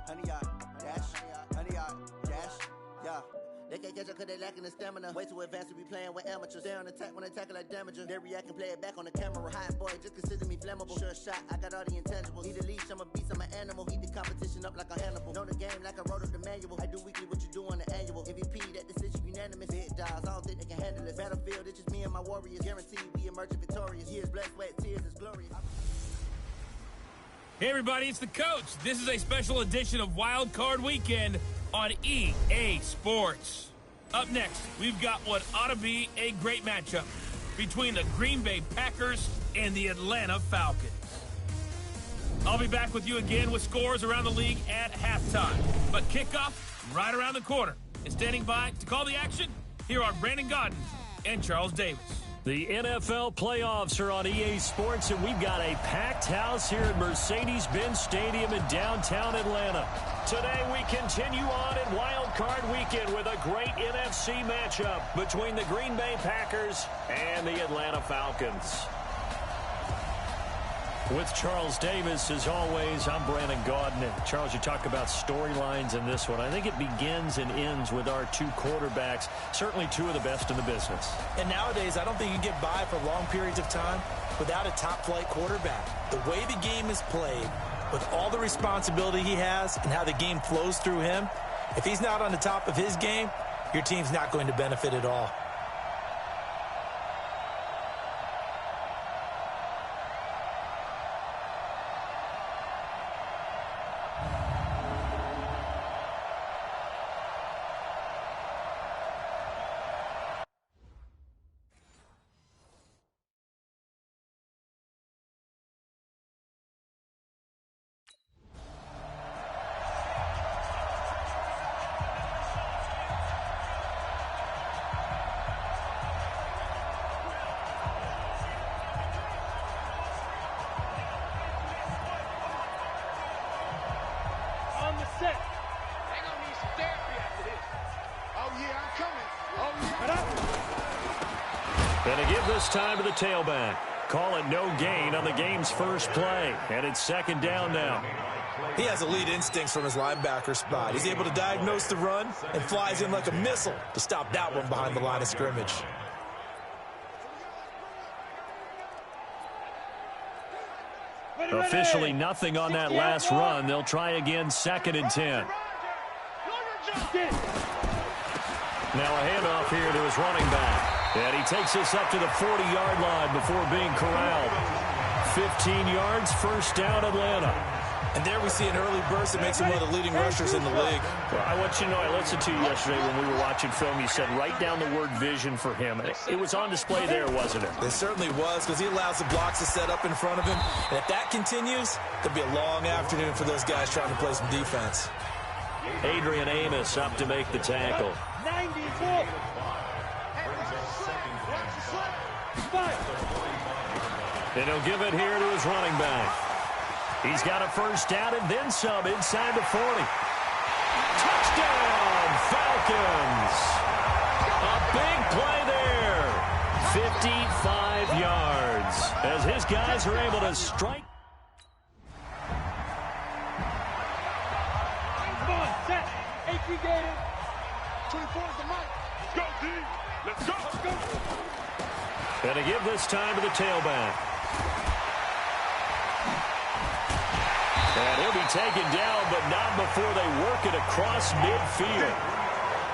Speaker 15: honey, y'all dash, honey, y'all dash, yeah. They can't catch up cause they lacking the stamina. Way too advanced to be playing with amateurs. They on attack when they tackle like damager. They react and play it back on the camera. Hot boy, just consider me flammable. Sure shot, I got all the intangibles. Need a leash, I'm a beast, I'm an animal. Eat the competition up like a Hannibal. Know the game like I wrote up the manual. I do weekly what you do on the annual. MVP, that decision unanimous. Big dogs, I don't think they can handle this. Battlefield, it's just me and my warriors. Guaranteed we emerge victorious. Years, blood, sweat, tears, it's glorious.
Speaker 7: Hey everybody, it's the coach. This is a special edition of Wild Card Weekend on EA Sports. Up next, we've got what ought to be a great matchup between the Green Bay Packers and the Atlanta Falcons. I'll be back with you again with scores around the league at halftime. But kickoff right around the corner. And standing by to call the action, here are Brandon Gaudin and Charles Davis.
Speaker 1: The NFL playoffs are on EA Sports, and we've got a packed house here at Mercedes-Benz Stadium in downtown Atlanta. Today we continue on in Wild Card Weekend with a great NFC matchup between the Green Bay Packers and the Atlanta Falcons. With Charles Davis, as always, I'm Brandon Gaudin. And Charles, you talk about storylines in this one. I think it begins and ends with our two quarterbacks, certainly two of the best in the business.
Speaker 2: And nowadays, I don't think you can get by for long periods of time without a top-flight quarterback. The way the game is played, with all the responsibility he has and how the game flows through him, if he's not on the top of his game, your team's not going to benefit at all.
Speaker 1: Gonna give this time to the tailback. Call it no gain on the game's first play. And it's second down now.
Speaker 2: He has elite instincts from his linebacker spot. He's able to diagnose the run and flies in like a missile to stop that one behind the line of scrimmage.
Speaker 1: Officially nothing on that last run. They'll try again, 2nd and 10. Now a handoff here to his running back. And he takes us up to the 40-yard line before being corralled. 15 yards, first down, Atlanta.
Speaker 2: And there we see an early burst that makes him one of the leading rushers in the league.
Speaker 1: Well, I want you to know, I listened to you yesterday when we were watching film. You said write down the word vision for him. It was on display there, wasn't it?
Speaker 2: It certainly was, because he allows the blocks to set up in front of him. And if that continues, there'll be a long afternoon for those guys trying to play some defense.
Speaker 1: Adrian Amos up to make the tackle.
Speaker 3: 94.
Speaker 1: And he'll give it here to his running back. He's got a first down and then some inside the 40. Touchdown, Falcons. A big play there. 55 yards as his guys are able to strike.
Speaker 3: Come on, set. AP Gator. 24 is the mic. Go, D. Let's go. Let's go.
Speaker 1: And to give this time to the tailback. And he'll be taken down, but not before they work it across midfield.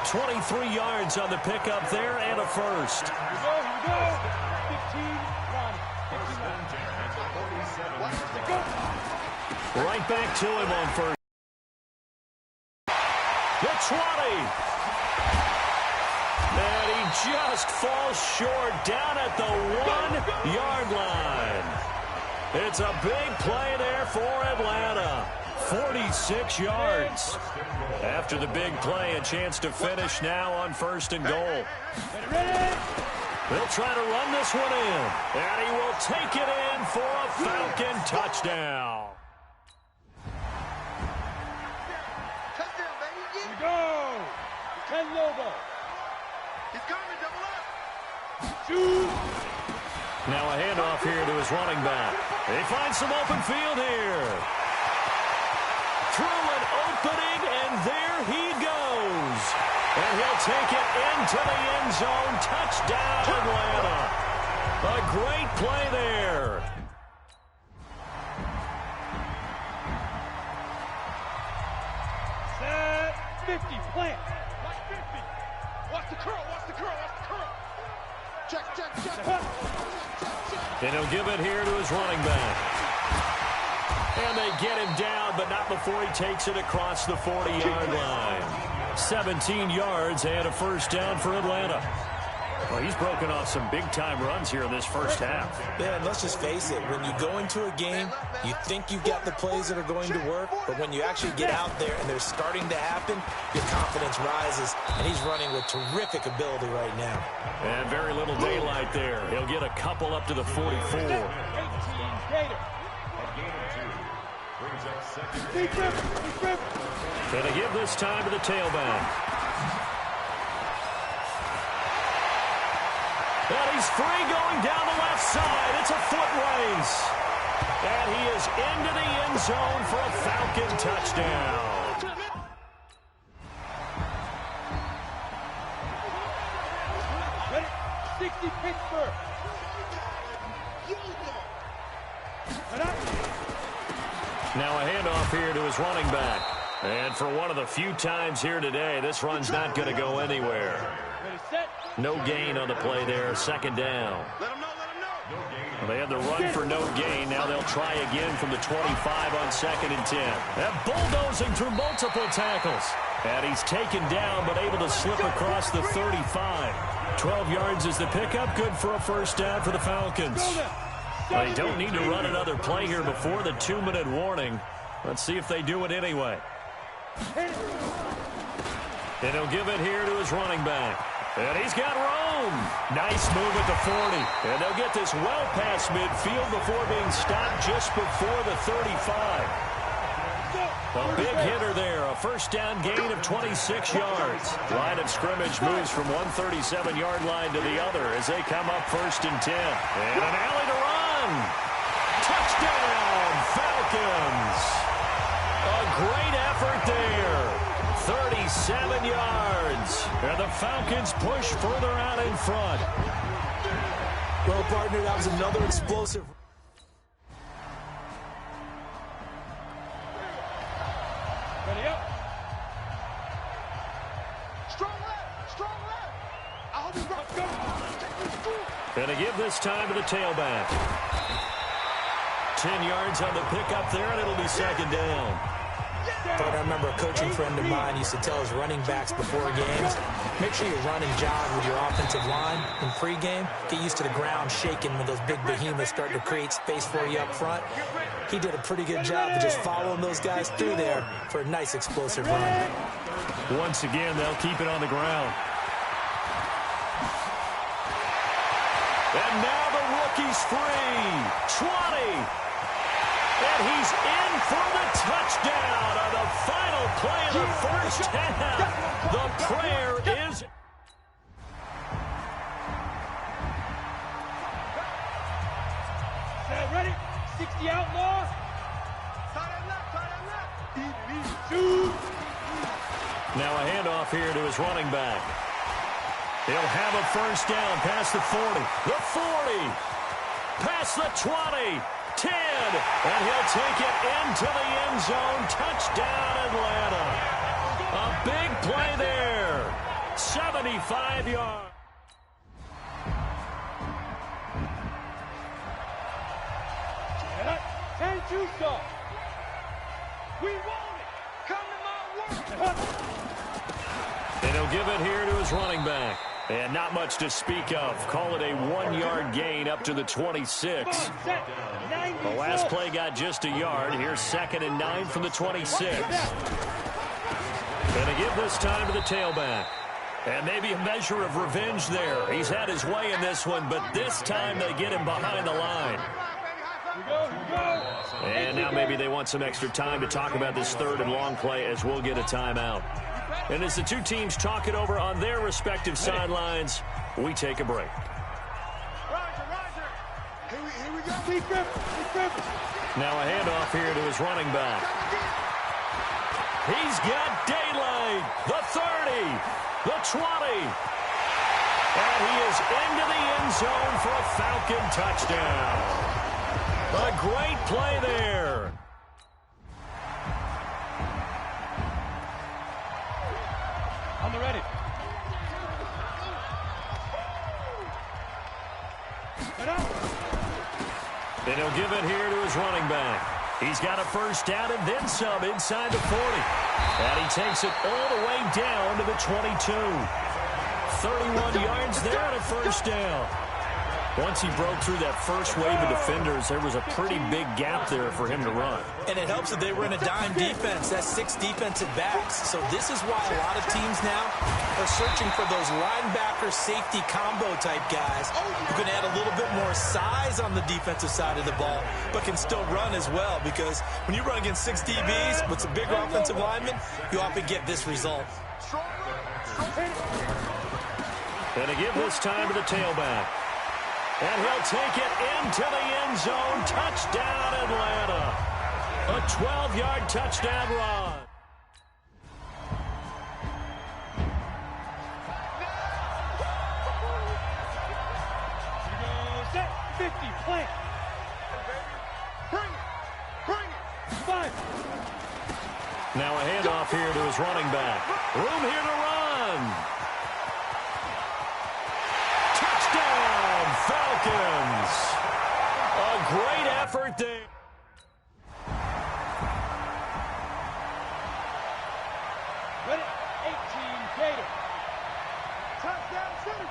Speaker 1: 23 yards on the pickup there and a first.
Speaker 3: Here we go. 15, run.
Speaker 1: Right back to him on first. The 20. And he just falls short down at the 1-yard line. It's a big play there for Atlanta. 46 yards. After the big play, a chance to finish now on 1st and goal. They'll try to run this one in, and he will take it in for a Falcon touchdown.
Speaker 3: Touchdown, baby. Here we go. Ken Lobo. He's coming, double up.
Speaker 1: Shoot. Now a handoff here to his running back. He finds some open field here. Through an opening, and there he goes. And he'll take it into the end zone. Touchdown, Atlanta. A great play there.
Speaker 3: Set 50, plant. Like 50. Watch the curl, watch the curl, watch the curl. Check, check, check.
Speaker 1: And he'll give it here to his running back. And they get him down, but not before he takes it across the 40-yard line. 17 yards and a first down for Atlanta. Well, he's broken off some big-time runs here in this first half.
Speaker 2: Yeah, and let's just face it. When you go into a game, you think you've got the plays that are going to work, but when you actually get out there and they're starting to happen, your confidence rises, and he's running with terrific ability right now.
Speaker 1: And very little daylight there. He'll get a couple up to the 44. Gonna give this time to the tailback. And he's free going down the left side. It's a foot race. And he is into the end zone for a Falcon touchdown.
Speaker 3: Ready? 60 Pittsburgh.
Speaker 1: Now a handoff here to his running back. And for one of the few times here today, this run's not going to go anywhere. No gain on the play there, second down. Well, they had the run for no gain. Now they'll try again from the 25 on 2nd and 10. And bulldozing through multiple tackles. And he's taken down, but able to slip across the 35. 12 yards is the pickup. Good for a first down for the Falcons. They don't need to run another play here before the 2-minute warning. Let's see if they do it anyway. And he'll give it here to his running back. And he's got room. Nice move at the 40. And they'll get this well past midfield before being stopped just before the 35. A big hitter there. A first down gain of 26 yards. Line of scrimmage moves from one 37-yard line to the other as they come up 1st and 10. And an alley to run. Touchdown, Falcons. A great effort there. 37 yards. And the Falcons push further out in front.
Speaker 2: Well, partner, that was another explosive.
Speaker 3: Ready up. Strong left, strong left. I hope he's right. Go.
Speaker 1: And to give this time to the tailback. 10 yards on the pickup there, and it'll be second down.
Speaker 2: But I remember a coaching friend of mine used to tell his running backs before games, make sure you run and jog with your offensive line in pregame. Get used to the ground shaking when those big behemoths start to create space for you up front. He did a pretty good job of just following those guys through there for a nice explosive run.
Speaker 1: Once again, they'll keep it on the ground. And now the rookie's free. 20. And he's in for the touchdown on the final play of the first half. The prayer is...
Speaker 3: Ready? 60 outlaws.
Speaker 1: Now a handoff here to his running back. He'll have a first down past the 40. The 40. Past the 20. 10, and he'll take it into the end zone. Touchdown, Atlanta. A big play there. 75 yards.
Speaker 3: Can't you stop? We want it. Come to my work.
Speaker 1: And he'll give it here to his running back. And not much to speak of. Call it a 1-yard gain up to the 26. The last play got just a yard. Here's 2nd and 9 from the 26. Going to give this time to the tailback. And maybe a measure of revenge there. He's had his way in this one, but this time they get him behind the line. And now maybe they want some extra time to talk about this 3rd and long play as we'll get a timeout. And as the two teams talk it over on their respective sidelines, we take a break. Now a handoff here to his running back. He's got daylight. The 30, the 20. And he is into the end zone for a Falcon touchdown. A great play there.
Speaker 3: On the ready.
Speaker 1: And he'll give it here to his running back. He's got a first down and then some inside the 40. And he takes it all the way down to the 22. 31 yards there and a first down. Once he broke through that first wave of defenders, there was a pretty big gap there for him to run.
Speaker 2: And it helps that they were in a dime defense. That's 6 defensive backs. So this is why a lot of teams now are searching for those linebacker safety combo type guys who can add a little bit more size on the defensive side of the ball, but can still run as well. Because when you run against 6 DBs with some bigger offensive linemen, you often get this result.
Speaker 1: And to give this time to the tailback. And he'll take it into the end zone. Touchdown, Atlanta. A 12-yard touchdown run.
Speaker 3: Set, 50, plant. Bring it, 5.
Speaker 1: Now a handoff here to his running back. Room here to run. Touchdown, Falcons. A great effort there.
Speaker 3: Ready, 18, Gator. Touchdown, city.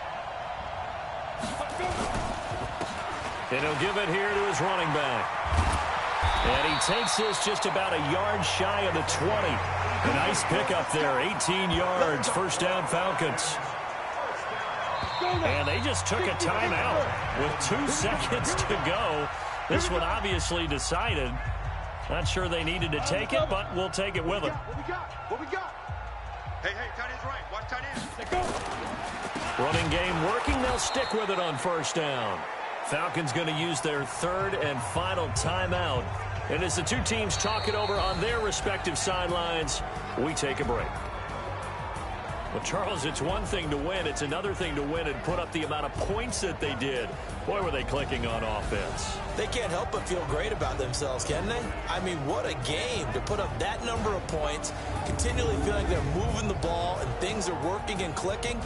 Speaker 1: And he'll give it here to his running back. And he takes this just about a yard shy of the 20. A nice pickup there, 18 yards, first down Falcons. And they just took a timeout with 2 seconds to go. This one obviously decided. Not sure they needed to take it, but we'll take it with them.
Speaker 4: What we got? Hey, tight end's right. Watch tight end.
Speaker 1: Running game working. They'll stick with it on first down. Falcons going to use their 3rd and final timeout. And as the two teams talk it over on their respective sidelines, we take a break. Well, Charles, it's one thing to win. It's another thing to win and put up the amount of points that they did. Boy, were they clicking on offense.
Speaker 2: They can't help but feel great about themselves, can they? I mean, what a game to put up that number of points, continually feeling they're moving the ball and things are working and clicking.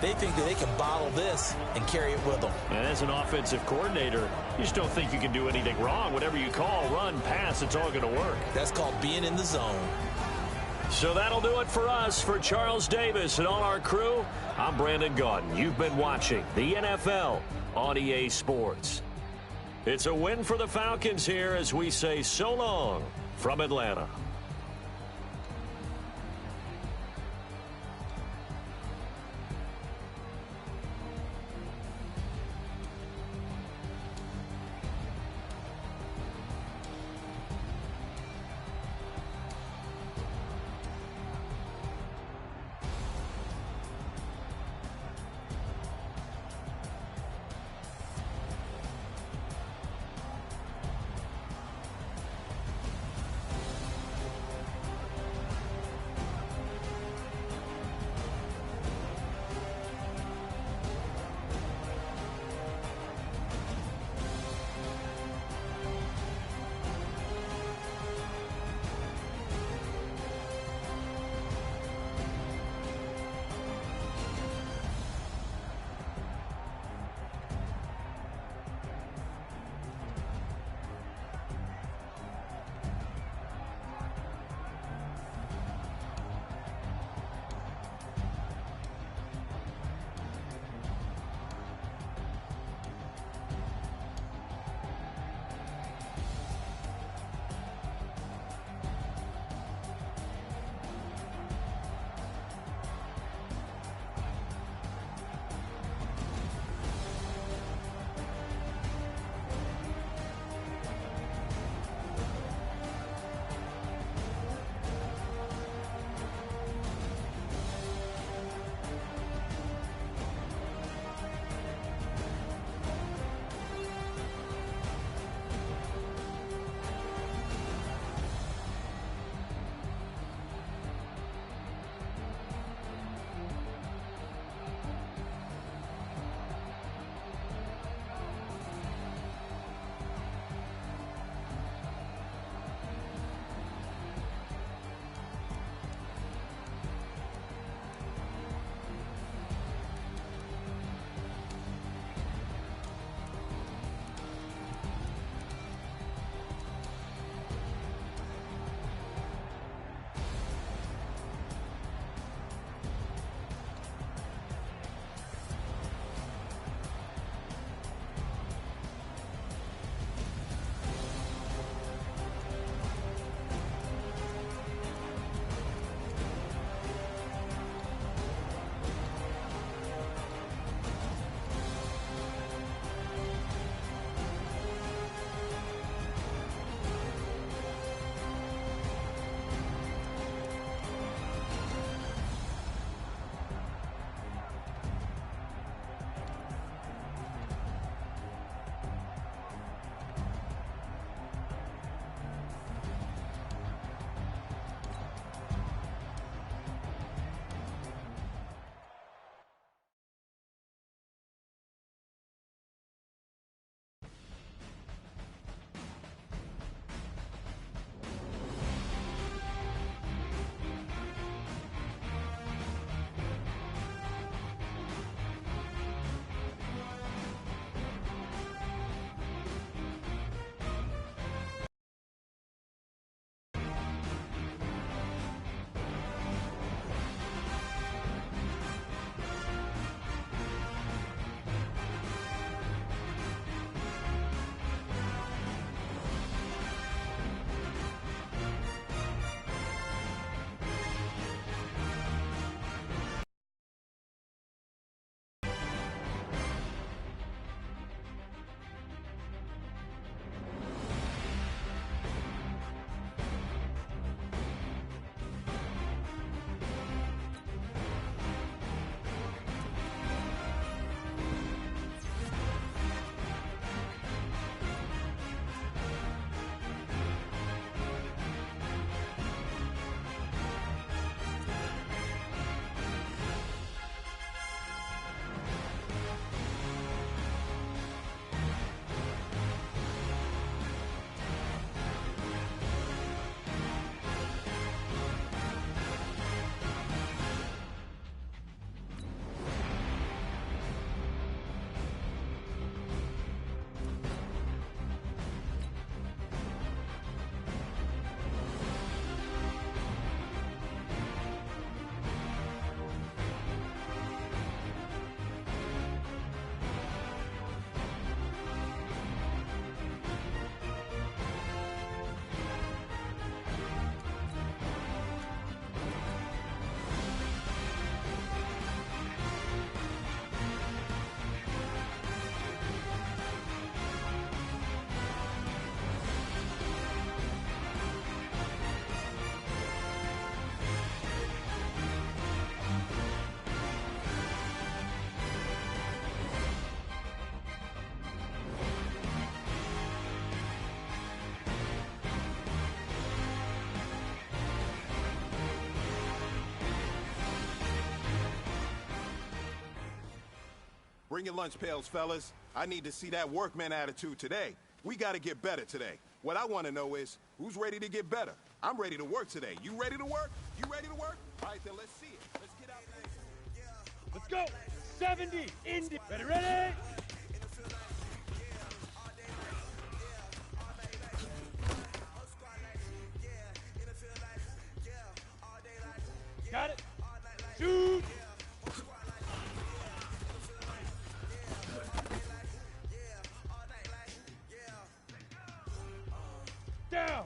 Speaker 2: They think that they can bottle this and carry it with them.
Speaker 1: And as an offensive coordinator, you just don't think you can do anything wrong. Whatever you call, run, pass, it's all going to work.
Speaker 2: That's called being in the zone.
Speaker 1: So that'll do it for us. For Charles Davis and all our crew, I'm Brandon Gaudin. You've been watching the NFL on EA Sports. It's a win for the Falcons here as we say so long from Atlanta.
Speaker 9: Bring your lunch pails, fellas. I need to see that workman attitude today. We got to get better today. What I want to know is, who's ready to get better? I'm ready to work today. You ready to work? You ready to work? All right, then let's see it. Let's get out there.
Speaker 3: Let's go. 70. Indy. Ready? Got it. Shoot. Down.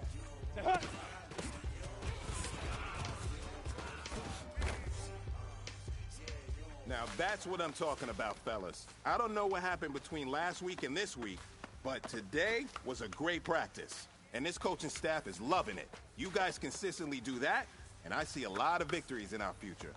Speaker 9: Now that's what I'm talking about, fellas. I don't know what happened between last week and this week, but today was a great practice. And this coaching staff is loving it. You guys consistently do that, and I see a lot of victories in our future.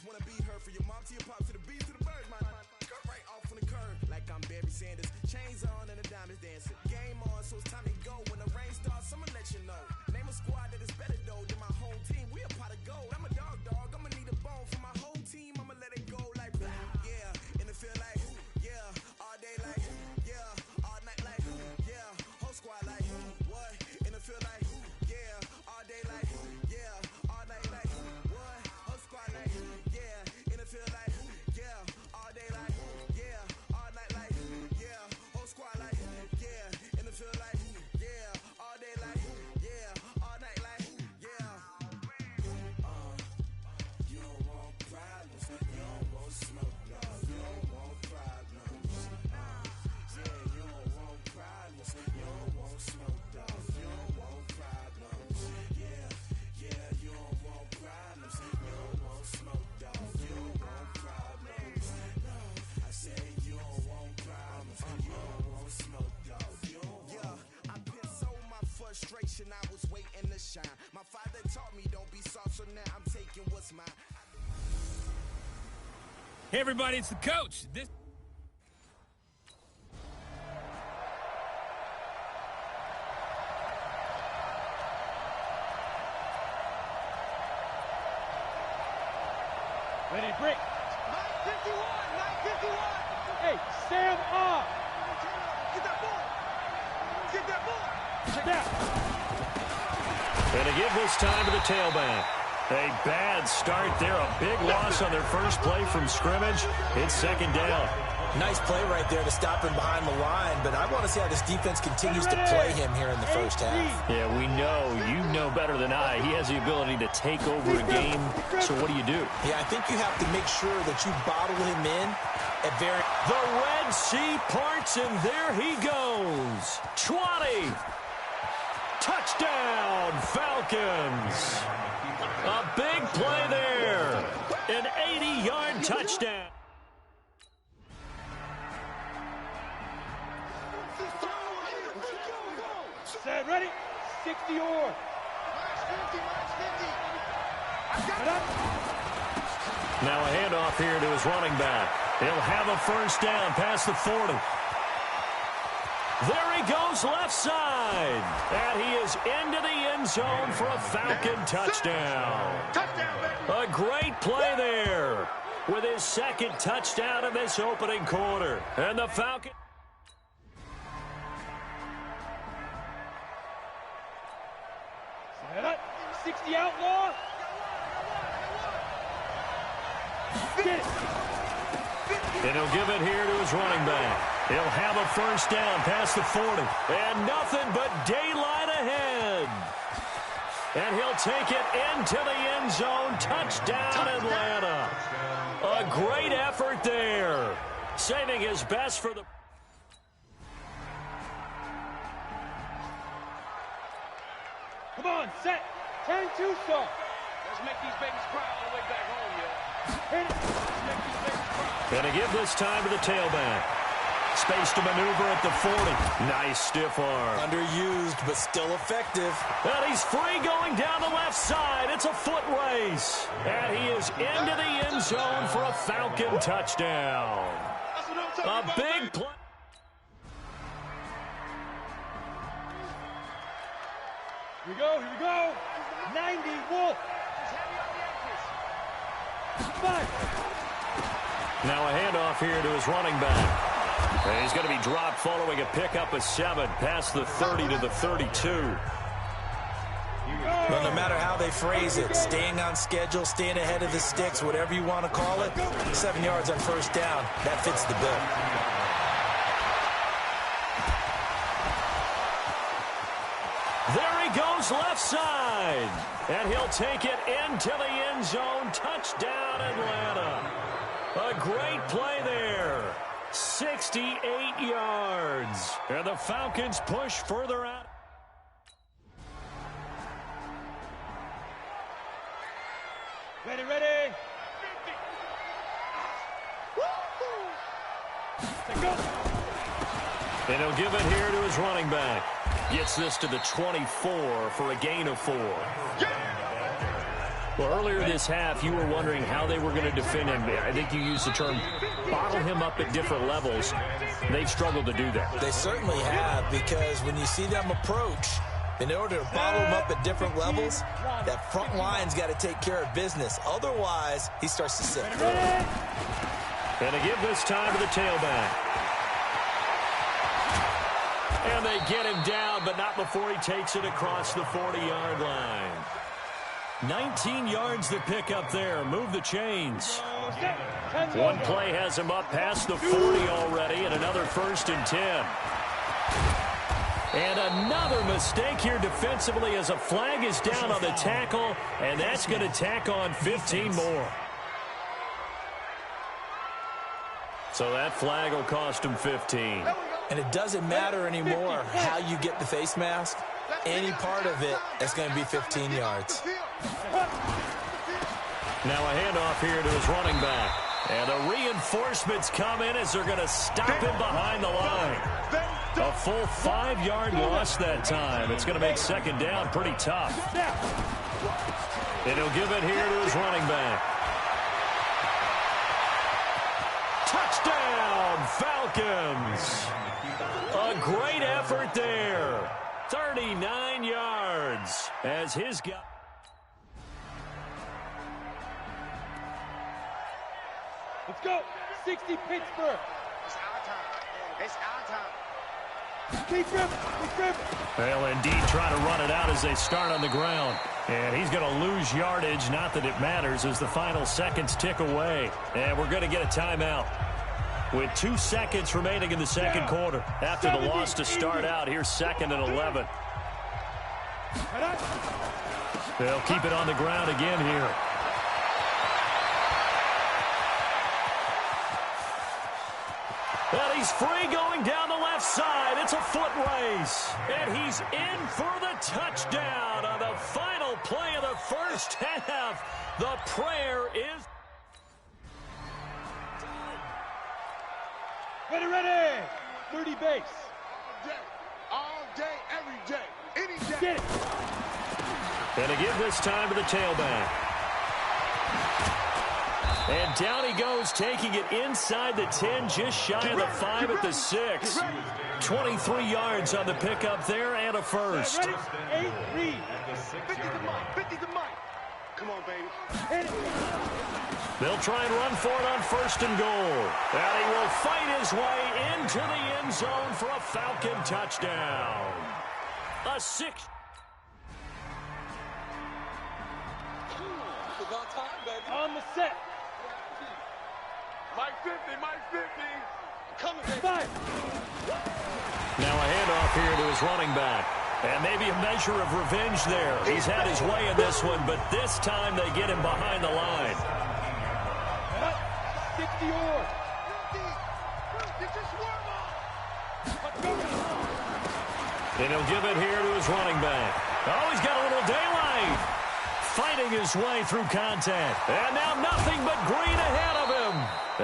Speaker 12: Wanna be her for your mom to your pop to the beat to the bird, man. Cut right off on the curb like I'm Barry Sanders. Chains on and the diamonds dancing. Game on, so it's time to go. When the rain starts, I'ma let you know. Name a squad that is better though than my home team. We a pot of gold. I'm a dog. I'ma need a bone for my whole team. I'ma let it go like yeah. In the field like yeah. All day like yeah. All night like yeah. Whole squad like what? In the field like yeah. All day like yeah. All night like what? Whole squad like feel like, yeah, all day like, yeah, all night like, yeah, whole squad like, yeah, in the field like, yeah, all day like, yeah, all night like, yeah. You don't want problems, you don't want smoke, no, you don't want problems. Yeah, you don't want problems, you don't want smoke, dog, you don't want problems. Yeah, you don't want problems, you don't want smoke, dog. Frustration, I was waiting to shine. My father taught me don't be soft, so now I'm taking what's mine.
Speaker 7: Hey everybody, it's the coach. This
Speaker 3: Ready, break. 951. Hey, stand up. Get that ball. Get that ball.
Speaker 1: And to give this time to the tailback. A bad start there. A big loss on their first play from scrimmage. It's second down.
Speaker 2: Nice play right there to stop him behind the line, but I want to see how this defense continues to play him here in the first half.
Speaker 1: Yeah, we know. You know better than I. He has the ability to take over a game. So what do you do?
Speaker 2: Yeah, I think you have to make sure that you bottle him in at very...
Speaker 1: The Red Sea parts, and there he goes. 20. Touchdown, Falcons. A big play there. An 80-yard touchdown.
Speaker 3: Set, ready? 60 or.
Speaker 1: Now a handoff here to his running back. He'll have a first down past the 40. There he goes left side. And he is into the end zone for a Falcon touchdown. A great play there with his second touchdown in this opening quarter. And the Falcon...
Speaker 3: 60 outlaw. Get it.
Speaker 1: And he'll give it here to his running back. He'll have a first down past the 40. And nothing but daylight ahead. And he'll take it into the end zone. Touchdown, Atlanta. A great effort there. Saving his best for the...
Speaker 3: Come on, set. Turn two, sir.
Speaker 16: Let's make these babies cry all the way back home, yo.
Speaker 3: Hit it. Let's make these babies cry.
Speaker 1: And to give this time to the tailback. Space to maneuver at the 40. Nice stiff arm.
Speaker 2: Underused, but still effective.
Speaker 1: And he's free going down the left side. It's a foot race. And he is into the end zone for a Falcon touchdown. A big play.
Speaker 3: Here we go, here we go. 90, Wolf.
Speaker 1: Now a handoff here to his running back. And he's going to be dropped following a pickup of 7 past the 30 to the 32.
Speaker 2: Well, no matter how they phrase it, staying on schedule, staying ahead of the sticks, whatever you want to call it, 7 yards on first down, that fits the bill.
Speaker 1: There he goes left side. And he'll take it into the end zone. Touchdown, Atlanta. A great play there. 68 yards. And the Falcons push further out.
Speaker 3: Ready, ready.
Speaker 1: And he'll give it here to his running back. Gets this to the 24 for a gain of 4. Well, earlier this half, you were wondering how they were going to defend him. I think you used the term bottle him up at different levels. They've struggled to do that.
Speaker 2: They certainly have, because when you see them approach, in order to bottle him up at different levels, that front line's got to take care of business. Otherwise, he starts to sit.
Speaker 1: And to give this time to the tailback. And they get him down, but not before he takes it across the 40-yard line. 19 yards to pick up there. Move the chains. One play has him up past the 40 already, and another 1st and 10. And another mistake here defensively as a flag is down on the tackle, and that's going to tack on 15 more. So that flag will cost him 15.
Speaker 2: And it doesn't matter anymore how you get the face mask. Any part of it is going to be 15 yards.
Speaker 1: Now a handoff here to his running back. And the reinforcements come in as they're going to stop him behind the line. A full 5-yard loss that time. It's going to make second down pretty tough. And he'll give it here to his running back. Touchdown, Falcons. A great effort there. 39 yards as his guy.
Speaker 3: Let's go. 60 Pittsburgh.
Speaker 4: It's our time. It's our time.
Speaker 1: They'll indeed try to run it out as they start on the ground. And he's going to lose yardage. Not that it matters as the final seconds tick away. And we're going to get a timeout. With 2 seconds remaining in the second quarter. After the loss to start out, here's 2nd and 11. They'll keep it on the ground again here. And he's free going down the left side. It's a foot race. And he's in for the touchdown on the final play of the first half. The prayer is...
Speaker 3: Ready, ready. 30 base.
Speaker 4: All day, every day, any day.
Speaker 3: Get it.
Speaker 1: And to give this time to the tailback. And down he goes, taking it inside the 10, just shy of the 5 at the 6. 23 yards on the pickup there and a first.
Speaker 3: 8 read.
Speaker 4: 50 to Mike. Come on, baby.
Speaker 3: Hit it.
Speaker 1: They'll try and run for it on 1st and goal. And he will fight his way into the end zone for a Falcon touchdown. A 6.
Speaker 3: On the set.
Speaker 4: Mike 50, Mike 50. Coming, baby.
Speaker 3: 5.
Speaker 1: Now a handoff here to his running back. And maybe a measure of revenge there. He's had his way in this one, but this time they get him behind the line.
Speaker 3: 60 yards.
Speaker 1: And he'll give it here to his running back. Oh, he's got a little daylight. Fighting his way through contact. And now nothing but green ahead of him.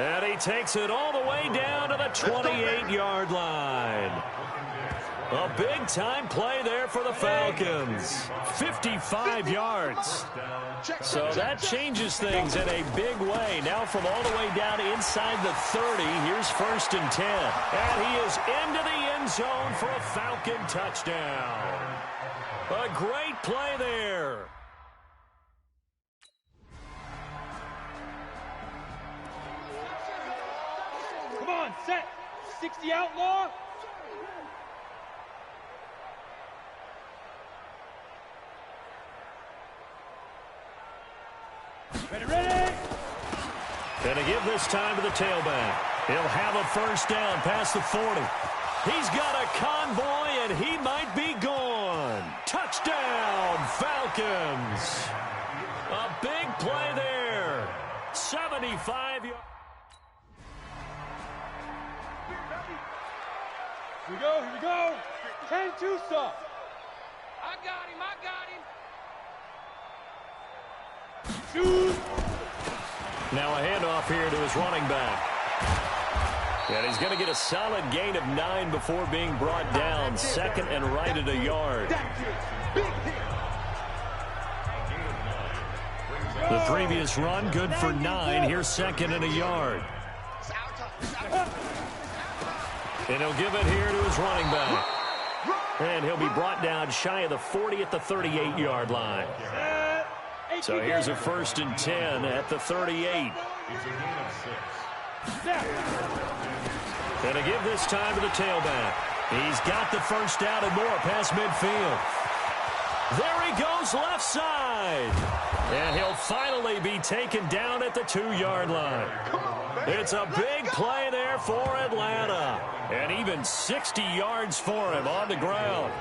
Speaker 1: And he takes it all the way down to the 28-yard line. A big-time play there for the Falcons. 55 yards. So that changes things in a big way. Now from all the way down inside the 30, here's 1st and 10. And he is into the end zone for a Falcon touchdown. A great play there.
Speaker 3: Come on, set. 60 outlaw. Ready, ready.
Speaker 1: Gonna give this time to the tailback. He'll have a first down past the 40. He's got a convoy, and he might be gone. Touchdown, Falcons. A big play there. 75 yards.
Speaker 3: Here we go, here we go. 10-2 stop.
Speaker 16: I got him, I got him.
Speaker 3: Shoot.
Speaker 1: Now a handoff here to his running back. And he's going to get a solid gain of 9 before being brought down. Second and right at a yard. The previous run, good for 9. Here's second and a yard. And he'll give it here to his running back. And he'll be brought down shy of the 40 at the 38-yard line. So here's a 1st and 10 at the 38. Gonna give this time to the tailback. He's got the first down and more past midfield. There he goes left side. And he'll finally be taken down at the 2-yard line. It's a big play there for Atlanta. And even 60 yards for him on the ground.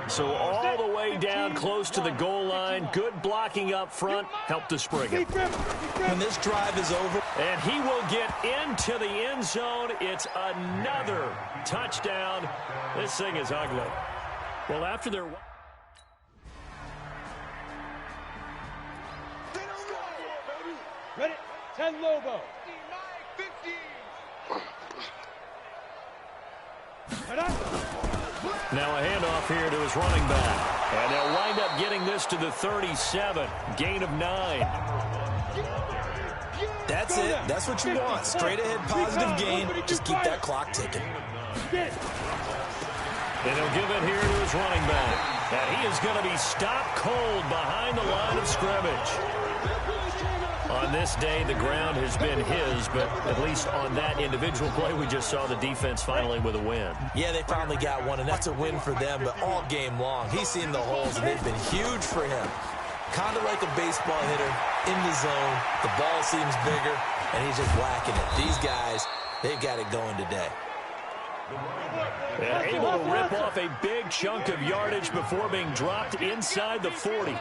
Speaker 1: So all the way down close to the goal line. Good blocking up front. Helped to spring him.
Speaker 2: When this drive is over.
Speaker 1: And he will get into the end zone. It's another touchdown. This thing is ugly. Well, after their...
Speaker 3: Ready? 10 Lobo.
Speaker 16: 15.
Speaker 1: Now a handoff here to his running back. And they'll wind up getting this to the 37. Gain of 9.
Speaker 2: That's it. That's what you want. Straight ahead positive gain. Just keep that clock ticking.
Speaker 1: And he'll give it here to his running back. And he is going to be stopped cold behind the line of scrimmage. On this day, the ground has been his, but at least on that individual play, we just saw the defense finally with a win.
Speaker 2: Yeah, they finally got one, and that's a win for them, but all game long, he's seen the holes, and they've been huge for him. Kind of like a baseball hitter in the zone. The ball seems bigger, and he's just whacking it. These guys, they've got it going today.
Speaker 1: And able to rip off a big chunk of yardage before being dropped inside the 40.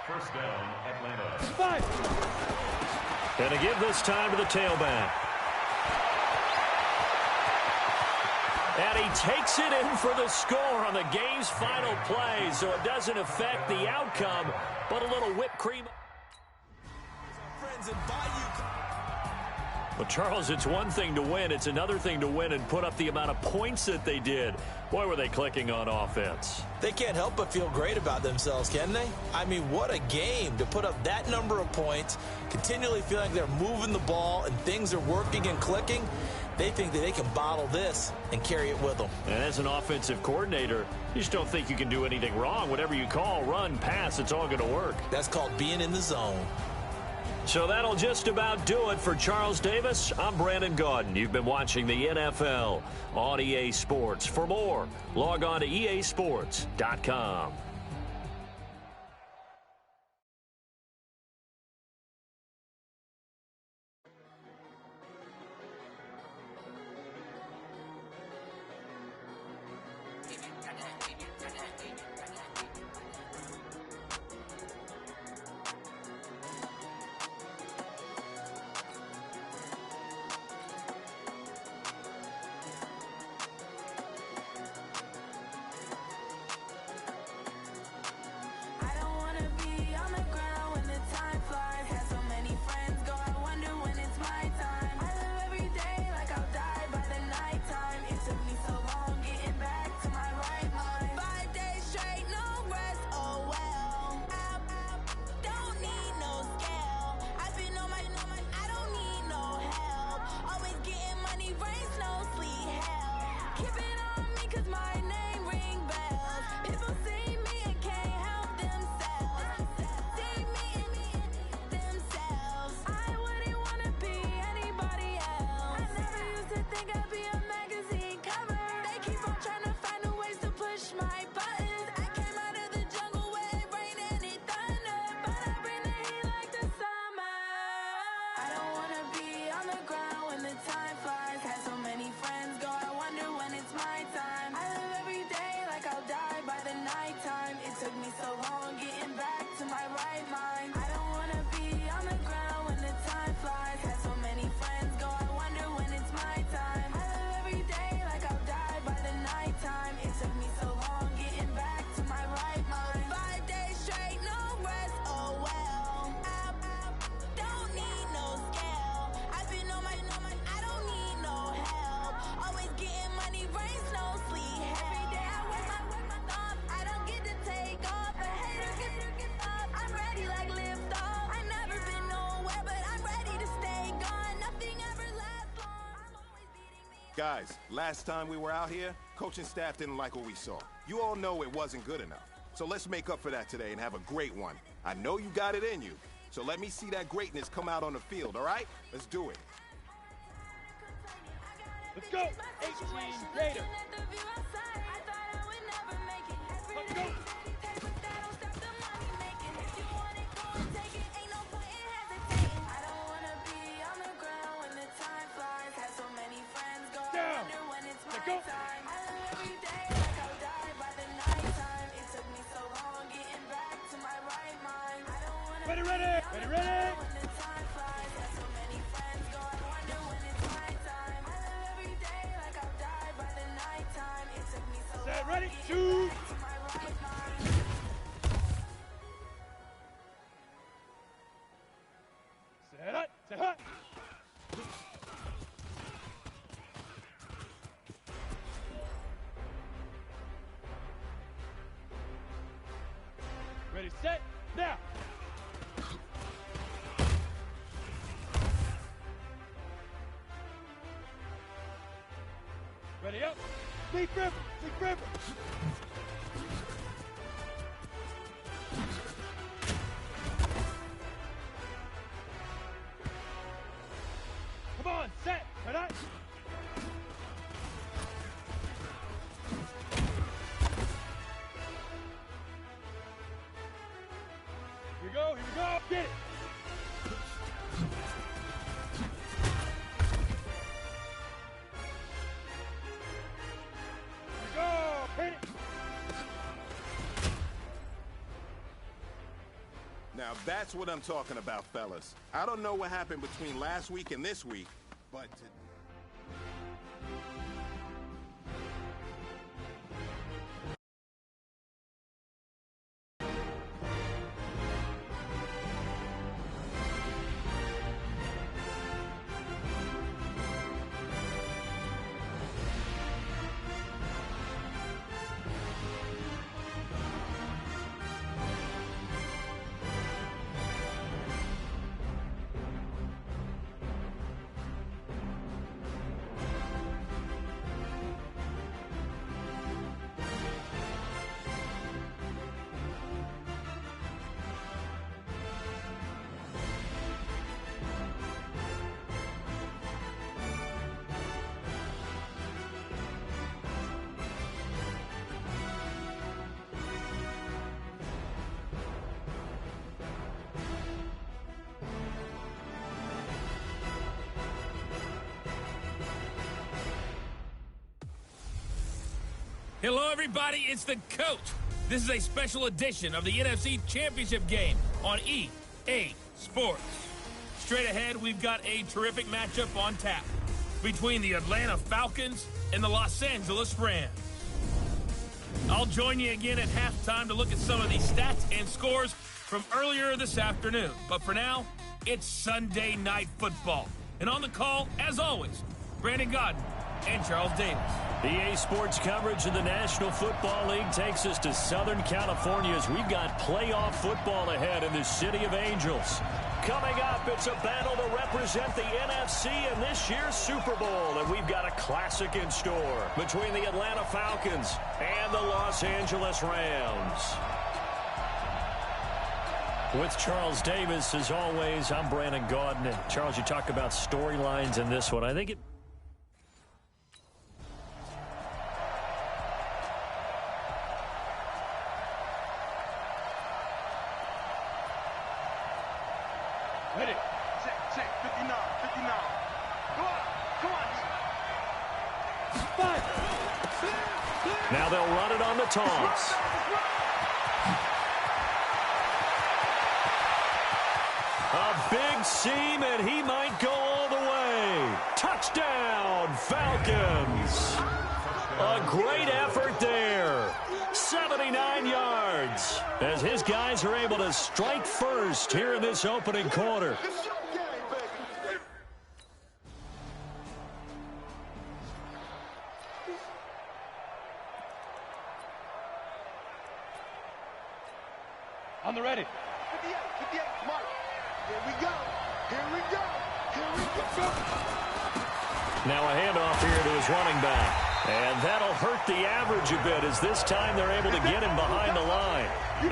Speaker 17: First down, Atlanta.
Speaker 3: 5.
Speaker 1: And to give this time to the tailback. And he takes it in for the score on the game's final play, so it doesn't affect the outcome, but a little whipped cream.
Speaker 2: Friends in Bayou.
Speaker 1: Well, Charles, it's one thing to win. It's another thing to win and put up the amount of points that they did. Boy, were they clicking on offense.
Speaker 2: They can't help but feel great about themselves, can they? I mean, what a game to put up that number of points, continually feeling like they're moving the ball and things are working and clicking. They think that they can bottle this and carry it with them.
Speaker 1: And as an offensive coordinator, you just don't think you can do anything wrong. Whatever you call, run, pass, it's all going to work.
Speaker 2: That's called being in the zone.
Speaker 1: So that'll just about do it for Charles Davis. I'm Brandon Gaudin. You've been watching the NFL on EA Sports. For more, log on to easports.com.
Speaker 9: Guys, last time we were out here, coaching staff didn't like what we saw. You all know it wasn't good enough. So let's make up for that today and have a great one. I know you got it in you. So let me see that greatness come out on the field, all right? Let's do it.
Speaker 16: Let's go. 18 Gator. Let's go. Down. Let's go. Ready, ready, ready, ready. Set, ready, shoot. Set up, set up. Ready, set, now. Ready up. Deep river, deep river. Come on, set, set up. Here we go, get it.
Speaker 9: Now that's what I'm talking about, fellas. I don't know what happened between last week and this week, but...
Speaker 7: Hello, everybody. It's the coach. This is a special edition of the NFC Championship game on EA Sports. Straight ahead, we've got a terrific matchup on tap between the Atlanta Falcons and the Los Angeles Rams. I'll join you again at halftime to look at some of these stats and scores from earlier this afternoon. But for now, it's Sunday Night Football. And on the call, as always, Brandon Godden and Charles Davis.
Speaker 1: EA Sports coverage of the National Football League takes us to Southern California as we've got playoff football ahead in the City of Angels. Coming up, it's a battle to represent the NFC in this year's Super Bowl, and we've got a classic in store between the Atlanta Falcons and the Los Angeles Rams. With Charles Davis, as always, I'm Brandon Gaudin. And Charles, you talk about storylines in this one. I think it...
Speaker 16: Ready. Check, 59. Come on. 5.
Speaker 1: Now they'll run it on the toss. A big seam, and he might go all the way. Touchdown, Falcons. A great effort there. 79 yards as his guys are able to strike first here in this opening quarter.
Speaker 16: On the ready.
Speaker 4: 58, Mark. Here we go. Go.
Speaker 1: Now a handoff here to his running back. And that'll hurt the average a bit as this time they're able to get him behind the line.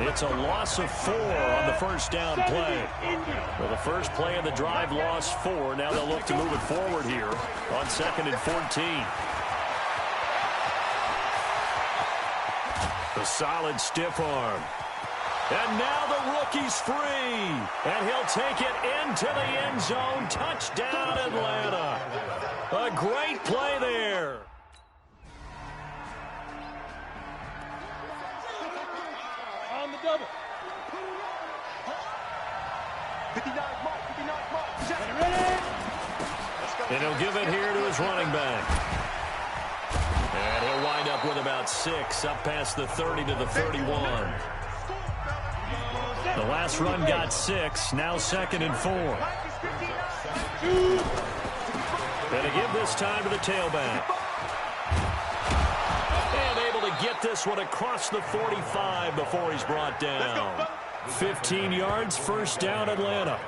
Speaker 1: It's a loss of 4 on the first down play. Well, the first play of the drive lost 4. Now they'll look to move it forward here on 2nd and 14. The solid stiff arm. And now the rookie's free. And he'll take it into the end zone. Touchdown, Atlanta. A great play there.
Speaker 16: On the double.
Speaker 3: 59 mark, 59 mark.
Speaker 16: Ready?
Speaker 1: And he'll give it here to his running back. And he'll wind up with about 6 up past the 30 to the 31. The last run got 6. Now 2nd and 4. And to give this time to the tailback. And able to get this one across the 45 before he's brought down. 15 yards, first down, Atlanta.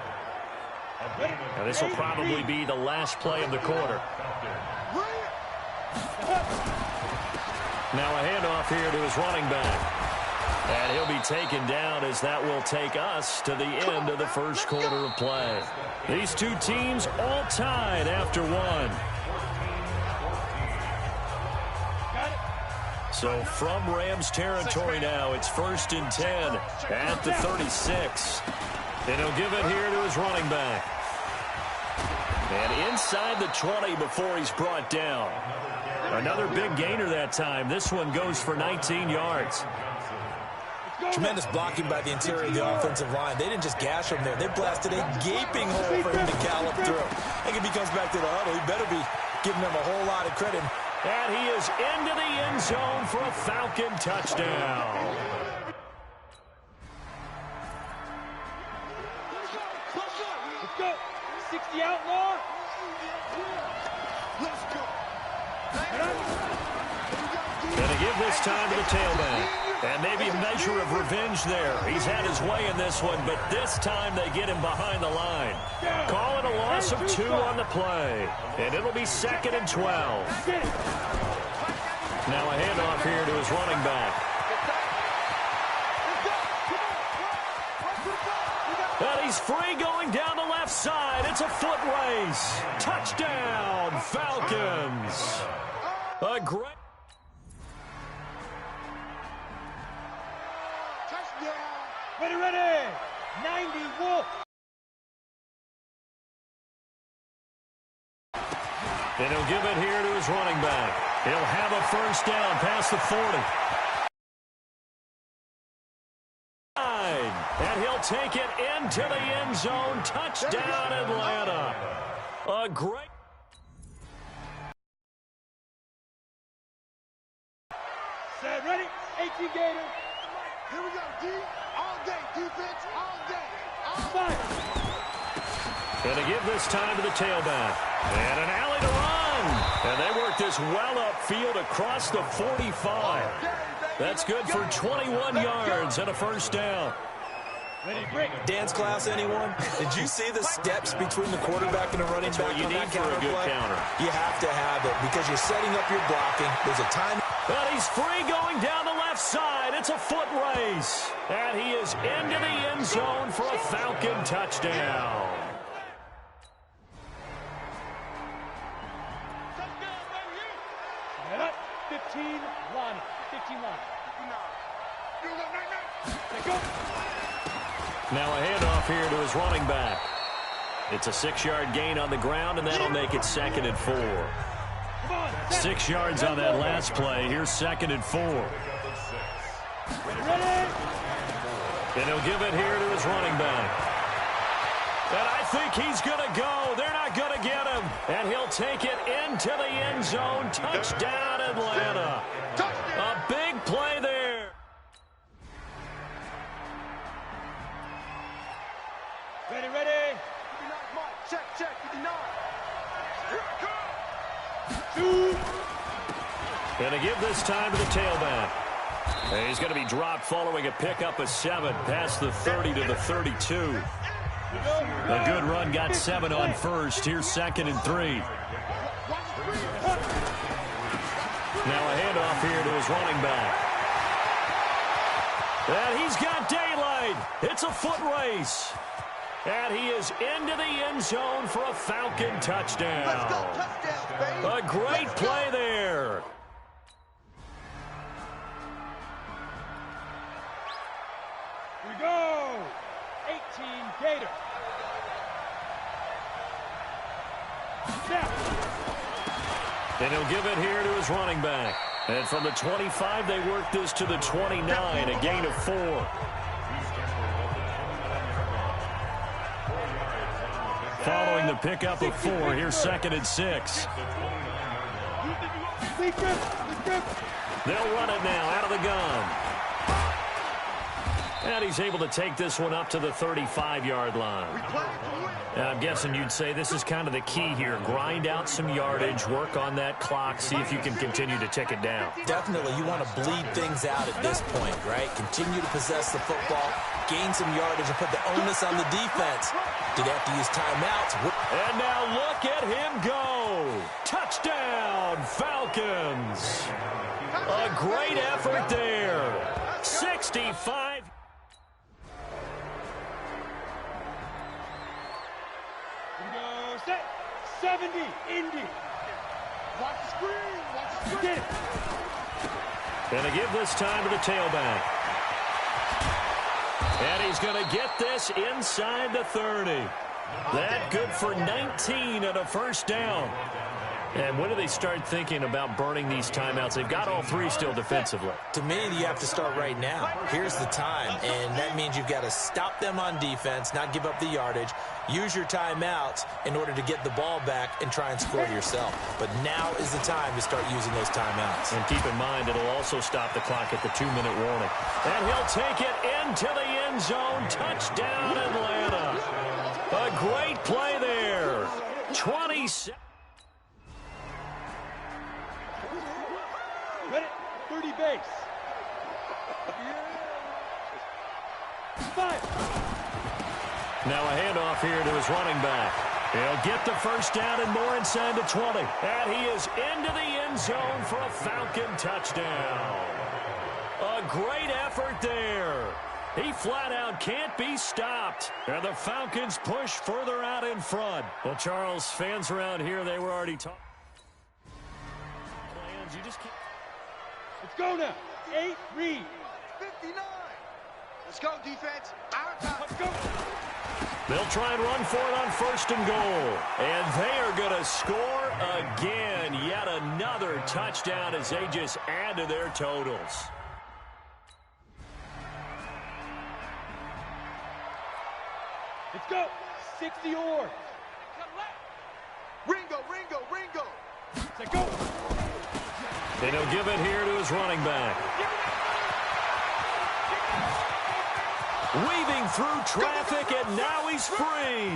Speaker 1: Now this will probably be the last play of the quarter. Now a handoff here to his running back. And he'll be taken down as that will take us to the end of the first quarter of play. These two teams all tied after 1. So from Rams territory now, it's 1st and 10 at the 36. And he'll give it here to his running back. And inside the 20 before he's brought down. Another big gainer that time. This one goes for 19 yards.
Speaker 2: Tremendous blocking by the interior of the offensive line. They didn't just gash him there. They blasted a gaping hole for him to gallop through. I think if he comes back to the huddle, he better be giving them a whole lot of credit.
Speaker 1: And he is into the end zone for a Falcon touchdown.
Speaker 16: Let's go. 60 outlaw.
Speaker 3: Let's go.
Speaker 1: And to give this time to the tailback. And maybe a measure of revenge there. He's had his way in this one, but this time they get him behind the line. Call it a loss of 2 on the play. And it'll be 2nd and 12. Now a handoff here to his running back. And he's free going down the left side. It's a foot race. Touchdown, Falcons. A great...
Speaker 16: Ready, ready. 90 Wolf.
Speaker 1: And he'll give it here to his running back. He'll have a first down past the 40. And he'll take it into the end zone. Touchdown, Atlanta. A great...
Speaker 16: Set, ready. 18 Gator.
Speaker 3: Here we go, D. All day, defense, all day.
Speaker 1: And to give this time to the tailback. And an alley to run. And they work this well upfield across the 45. That's good for 21 yards and a first down.
Speaker 2: Dance class, anyone? Did you see the steps between the quarterback and the running back?
Speaker 1: That's what you need for a good counter.
Speaker 2: You have to have it because you're setting up your blocking. There's a time.
Speaker 1: And he's free going down the left side. It's a foot race. And he is into the end zone for a Falcon touchdown.
Speaker 16: Get up. 15 line. 15 line. Let's go.
Speaker 1: Now a handoff here to his running back. It's a 6-yard gain on the ground, and that'll make it 2nd and 4. 6 yards on that last play. Here's 2nd and 4. And he'll give it here to his running back. And I think he's going to go. They're not going to get him. And he'll take it into the end zone. Touchdown, Atlanta. A big play there.
Speaker 16: Ready, ready.
Speaker 3: 59 mark. Check, check, 59. Here it comes.
Speaker 1: And to give this time to the tailback. And he's going to be dropped following a pickup of 7 past the 30 to the 32. A good run got 7 on first. Here's 2nd and 3. Now a handoff here to his running back. And he's got daylight. It's a foot race. And he is into the end zone for a Falcon touchdown.
Speaker 4: Let's go, touchdown, baby.
Speaker 1: A great play there.
Speaker 16: Here we go. 18 Gator. Snap.
Speaker 1: And he'll give it here to his running back. And from the 25, they work this to the 29, a gain of 4. Following the pickup of 4, here's 2nd and 6. They'll run it now out of the gun. And he's able to take this one up to the 35-yard line. I'm guessing you'd say this is kind of the key here. Grind out some yardage, work on that clock, see if you can continue to tick it down.
Speaker 2: Definitely, you want to bleed things out at this point, right? Continue to possess the football, gain some yardage, and put the onus on the defense. Do they have to use timeouts?
Speaker 1: And now look at him go. Touchdown, Falcons. A great effort there. 65.
Speaker 16: Set. 70. Indy.
Speaker 4: Watch the screen. Watch the screen.
Speaker 1: Gonna give this time to the tailback. And he's going to get this inside the 30. That good for 19 and a first down. And when do they start thinking about burning these timeouts? They've got all 3 still defensively.
Speaker 2: To me, you have to start right now. Here's the time, and that means you've got to stop them on defense, not give up the yardage, use your timeouts in order to get the ball back and try and score yourself. But now is the time to start using those timeouts.
Speaker 1: And keep in mind, it'll also stop the clock at the 2-minute warning. And he'll take it into the end zone. Touchdown, Atlanta. A great play there. 27.
Speaker 16: Ready? 30 base. 5.
Speaker 1: Now a handoff here to his running back. He'll get the first down and more inside the 20. And he is into the end zone for a Falcon touchdown. A great effort there. He flat out can't be stopped. And the Falcons push further out in front. Well, Charles, fans around here, they were already talking. Plans, you just can't.
Speaker 16: Let's go now. 8 read.
Speaker 4: 59. Let's go, defense. Our time.
Speaker 16: Let's go.
Speaker 1: They'll try and run for it on 1st and goal. And they are going to score again. Yet another touchdown as they just add to their totals.
Speaker 16: Let's go. 60 or.
Speaker 4: Ringo, Ringo, Ringo.
Speaker 16: Let's go.
Speaker 1: And he'll give it here to his running back. Weaving through traffic, and now he's free.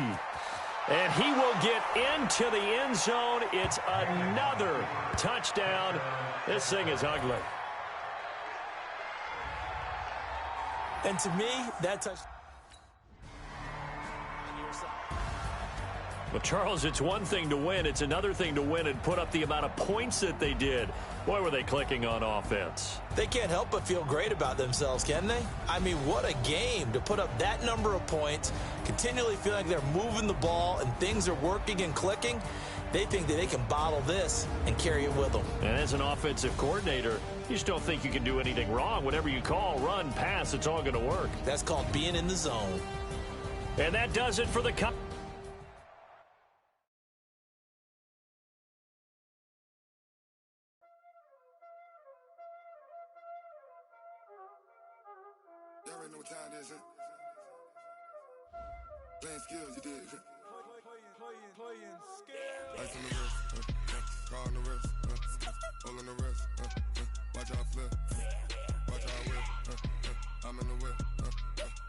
Speaker 1: And he will get into the end zone. It's another touchdown. This thing is ugly.
Speaker 2: And to me, that touchdown.
Speaker 1: Well, Charles, it's one thing to win. It's another thing to win and put up the amount of points that they did. Boy, were they clicking on offense.
Speaker 2: They can't help but feel great about themselves, can they? I mean, what a game to put up that number of points, continually feel like they're moving the ball and things are working and clicking. They think that they can bottle this and carry it with them.
Speaker 1: And as an offensive coordinator, you just don't think you can do anything wrong. Whatever you call, run, pass, it's all going to work.
Speaker 2: That's called being in the zone.
Speaker 1: And that does it for the Cup.
Speaker 11: Y'all already know what time it is, huh? Playing skills, you did.
Speaker 8: Playing skills.
Speaker 11: Ice on the wrist, car on the wrist, hole in the wrist, watch out flip, watch out whip, I'm in the whip,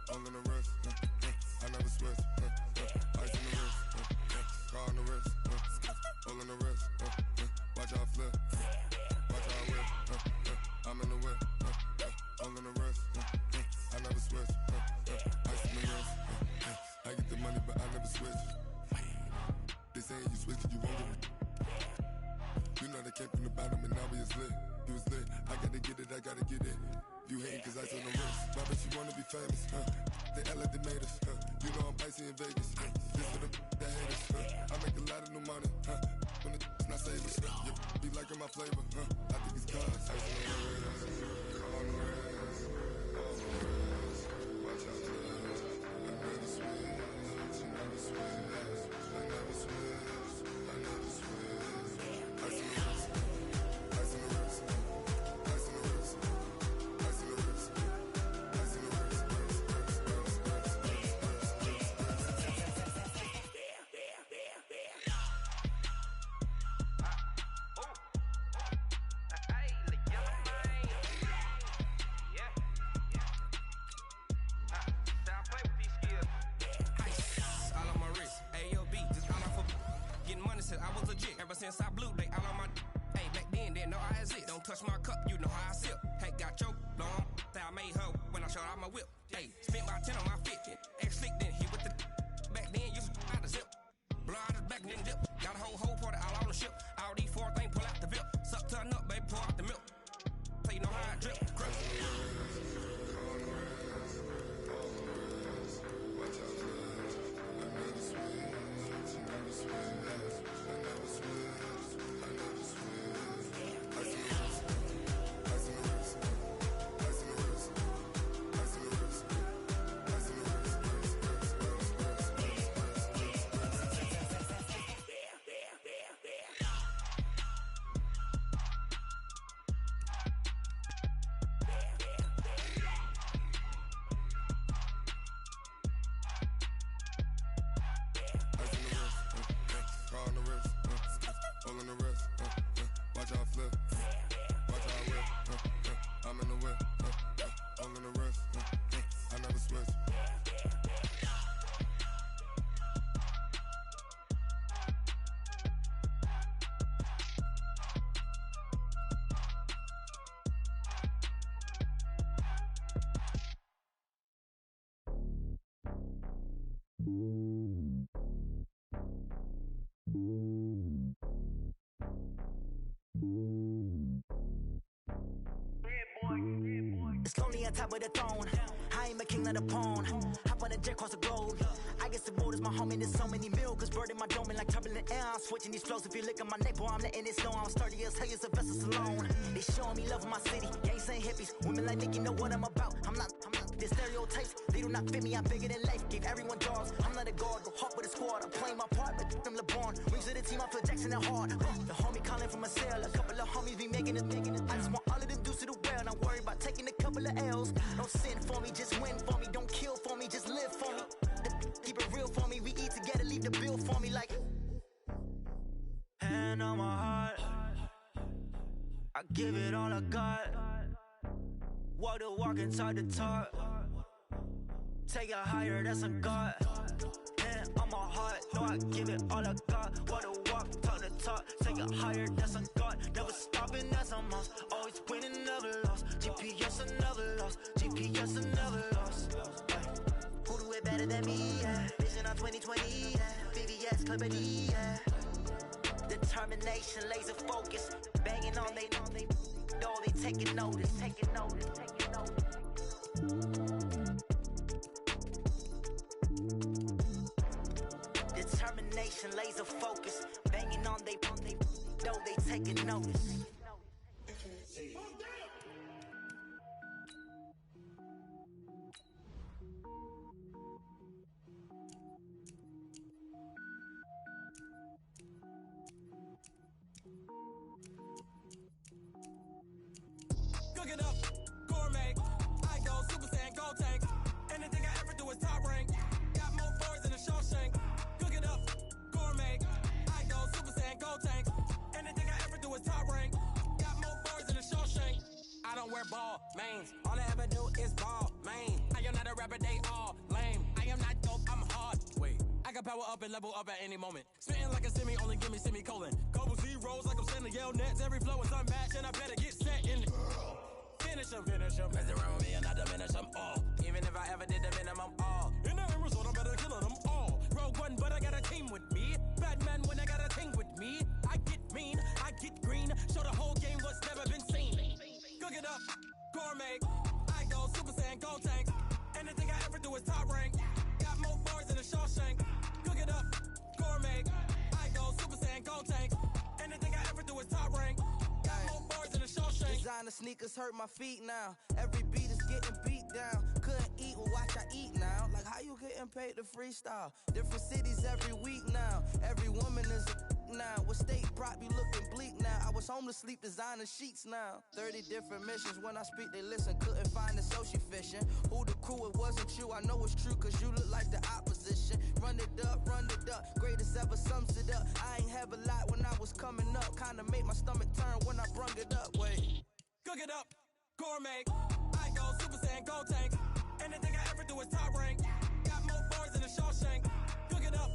Speaker 11: hole in the wrist, I never switch, ice on the wrist, car on the wrist, hole in the wrist, watch out flip, watch out whip, I'm in the whip, hole in the wrist, I never switch, ice on the wrist, I get the money but I never switch. They say you switch it, you won't get it. You know they came from the bottom and now we is lit. You was lit, I gotta get it, I gotta get it. You hating cause I on the wrist. My bitch, you wanna be famous, They act like they made us, You know I'm icy in Vegas, This for the that hate us, I make a lot of new money, When the not savers, Be liking my flavor, I think it's cause ice on the wrist, on the wrist, on the wrist. Watch out, I never switch, I never switch, I never switch, I never switch. Ice on the wrist, ice on the wrist, ice on the wrist, ice on the wrist, ice on the wrist.
Speaker 12: I was legit ever since I blew they all on my. Hey, back then didn't know I exist. Don't touch my cup, you know how I sip. Hey, got choked, long. I made her when I showed out my whip. Hey, spent about 10 on my fit. Ex-slick then hit with the. Back then used to out the zip. Blow out his back then dip. Got a whole party all on the ship. All these four things pull out the VIP. Suck turn up, baby, pour out the milk. So you know how I drip. Crap.
Speaker 18: It's lonely on top of the throne. I ain't a king of the pawn. Hop on a jet across the globe. I guess the world is my home and there's so many miracles burning my dome and like turbulent air. I'm switching these flows. If you look at my neck, boy, I'm letting it slow. I'm sturdy as hell as a vessel alone. They showing me love in my city. Gang saying hippies. Women like Nicki know what I'm about. I'm not the stereotypes. They do not fit me. I'm bigger than life. Gave everyone jaws. I'm not a guard. Go hard with a squad. I'm playing my part, but I'm LeBron. Wings of the team. I feel Jackson and hard. The homie calling from a cell. A couple of homies be making it. I just want all of them dudes to the well. Not worry about taking a couple of L's. Don't sin for me, just win for me. Don't kill for me, just live for me. Keep it real for me. We eat together, leave the bill for me like. Hand on my heart, I give it all I got. Walk the walk and talk the talk. Take it higher, that's a God. Hand on my heart, no, I give it all I got. Walk the walk, talk the talk. Take it higher, that's a God. Never stopping, that's a must. Always winning, never lost. GPS, I never lost. GPS, I never lost. Who do it better than me? Yeah. Vision on 2020. Yeah. VVS, Clippity. Yeah. Determination, laser focus. Banging on they door, they taking notice. Taking notice. Taking notice. Determination, laser focus. Banging on they door, they taking notice.
Speaker 13: Cook it up, gourmet. I go Super Saiyan, gold tank. Anything I ever do is top rank. Got more boys than a Shawshank. Cook it up, gourmet. I go Super Saiyan, gold tank. Anything I ever do is top rank. Got more boys than a Shawshank. I don't wear ball mains. All I ever do is ball main. I am not a rapper, they all lame. I am not dope, I'm hard. Wait, I can power up and level up at any moment. Spitting like a semi, only give me semicolon. Couple zeros like I'm sending yell nets. Every flow is unmatched and I better get set in. Finish them. Mess around with me and I diminish them all. Even if I ever did the minimum all. In the end result, I'm better killing them all. Rogue One, but I got a team with me. Batman when I got a thing with me. I get mean, I get green. Show the whole game what's never been seen.
Speaker 14: sneakers hurt my feet now. Every beat is getting beat down. Couldn't eat, well watch I eat now. Like how you getting paid to freestyle? Different cities every week now. Every woman is a now. What state prop you looking bleak now? I was home to sleep designer sheets now. 30 different missions. When I speak they listen. Couldn't find it so she fishing. Who the crew? It wasn't you. I know it's true cause you look like the opposition. Run it up, greatest ever sums it up. I ain't have a lot when I was coming up. Kinda made my stomach turn when I brung it up. Wait.
Speaker 13: Cook it up, gourmet. I go Super Saiyan, go tank. Anything I ever do is top rank. Got more bars than a Shawshank. Cook it up,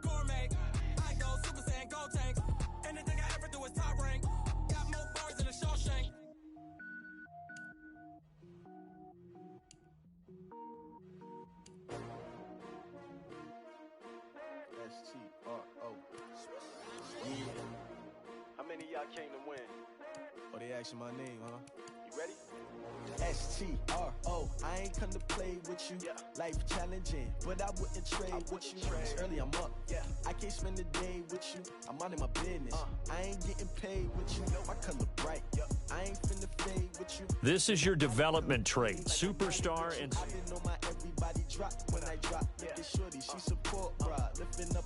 Speaker 13: gourmet. I go Super Saiyan, go tank. Anything I ever do is top rank. Got more bars than a Shawshank.
Speaker 8: S-T-R-O.
Speaker 19: How many of y'all came to win?
Speaker 8: Oh, they asking my name, huh?
Speaker 19: You ready?
Speaker 8: S-T-R-O. I ain't come to play with you. Life challenging, but I wouldn't trade with you. It's early, I'm up. I can't spend the day with you. I'm minding my business. I ain't getting paid with you. My color bright. I ain't finna fade with you.
Speaker 1: This is your development trait. Superstar and...
Speaker 8: I didn't know my everybody drop when I drop. Look at shorty, she support, bro. Lifting up.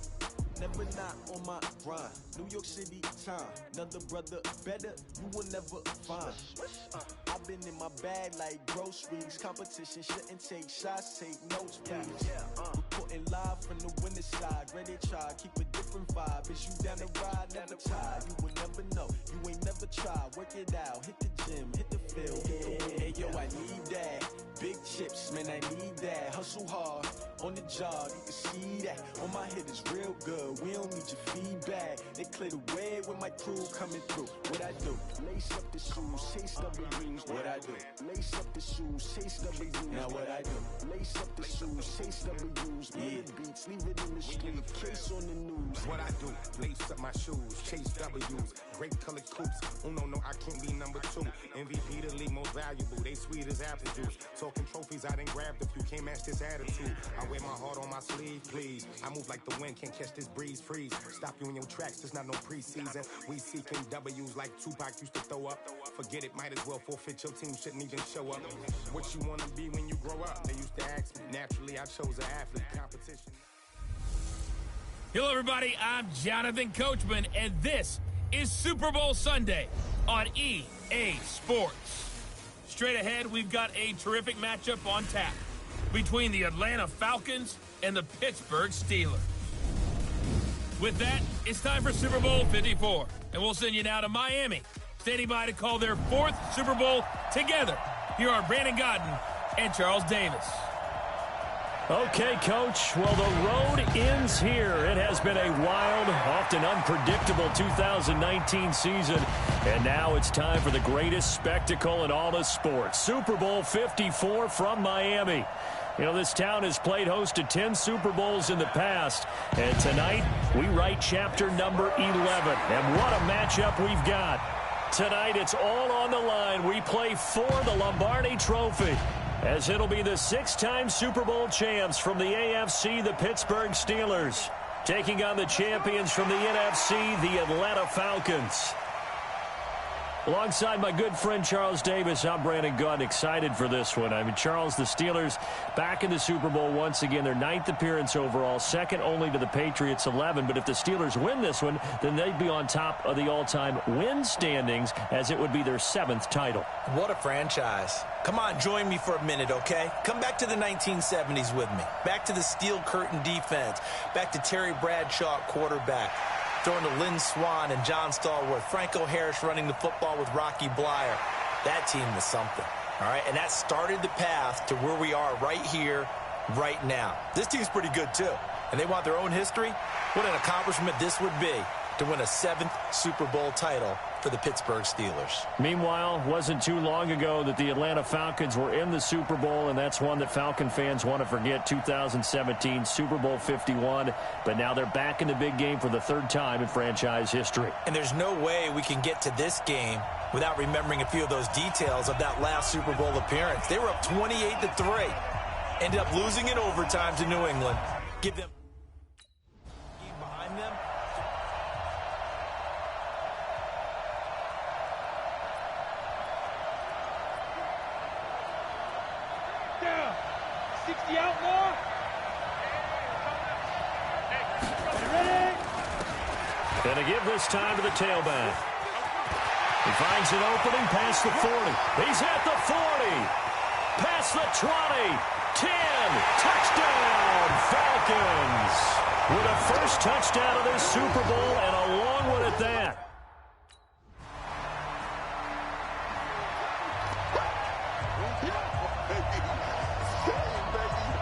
Speaker 8: Never not on my grind. New York City time. Another brother better, you will never find. I've been in my bag like groceries. Competition shouldn't take shots, take notes, please. Reporting live from the winning side. Ready to try, keep a different vibe. Is you down the ride, never tired. You will never know, you ain't never tried. Work it out, hit the gym, hit the field. Hey yo, I need that. Big chips, man, I need that. Hustle hard, on the job, you can see that. On my head is real good, we don't need your feedback. They clear the way with my crew coming through. What I do? Lace up the shoes, chase W's. What I do? Lace up the shoes, chase W's. Now what I do? Lace up the shoes, chase W's. Million beats, leave it in the street, case on the news.
Speaker 9: What I do? Lace up my shoes, chase W's. Great colored coops. Oh no, I can't be number 2. MVP the league most valuable. They sweet as apple juice. Talking trophies, I didn't grab the few. Can't match this attitude. I wear my heart on my sleeve, please. I move like the wind, can't catch this breeze. Freeze. Stop you in your tracks. There's not no preseason. We seeking W's like Tupac used to throw up. Forget it, might as well forfeit. Your team shouldn't even show up. What you wanna be when you grow up? They used to ask me. Naturally, I chose an athlete competition.
Speaker 7: Hello, everybody. I'm Jonathan Coachman, and this is Super Bowl Sunday on EA Sports. Straight ahead, we've got a terrific matchup on tap between the Atlanta Falcons and the Pittsburgh Steelers. With that, it's time for Super Bowl 54, and we'll send you now to Miami, standing by to call their 4th Super Bowl together. Here are Brandon Godden and Charles Davis.
Speaker 1: Okay, Coach. Well, the road ends here. It has been a wild, often unpredictable 2019 season. And now it's time for the greatest spectacle in all of sports. Super Bowl 54 from Miami. You know, this town has played host to 10 Super Bowls in the past. And tonight, we write chapter number 11. And what a matchup we've got. Tonight, it's all on the line. We play for the Lombardi Trophy, as it'll be the 6-time Super Bowl champs from the AFC, the Pittsburgh Steelers, taking on the champions from the NFC, the Atlanta Falcons. Alongside my good friend Charles Davis, I'm Brandon Gunn, excited for this one. I mean, Charles, the Steelers back in the Super Bowl once again, their 9th appearance overall, second only to the Patriots' 11. But if the Steelers win this one, then they'd be on top of the all-time win standings, as it would be their 7th title.
Speaker 2: What a franchise. Come on, join me for a minute, okay? Come back to the 1970s with me. Back to the steel curtain defense. Back to Terry Bradshaw, quarterback. Throwing to Lynn Swann and John Stallworth. Franco Harris running the football with Rocky Blyer. That team was something, all right? And that started the path to where we are right here, right now. This team's pretty good, too. And they want their own history. What an accomplishment this would be to win a 7th Super Bowl title for the Pittsburgh Steelers.
Speaker 1: Meanwhile, wasn't too long ago that the Atlanta Falcons were in the Super Bowl, and that's one that Falcon fans want to forget, 2017 Super Bowl 51. But now they're back in the big game for the 3rd time in franchise history.
Speaker 2: And there's no way we can get to this game without remembering a few of those details of that last Super Bowl appearance. They were up 28-3. Ended up losing in overtime to New England. Give them behind them.
Speaker 1: And to give this time to the tailback. He finds an opening past the 40. He's at the 40. Past the 20. 10. Touchdown, Falcons. With a first touchdown of this Super Bowl and a long one at that.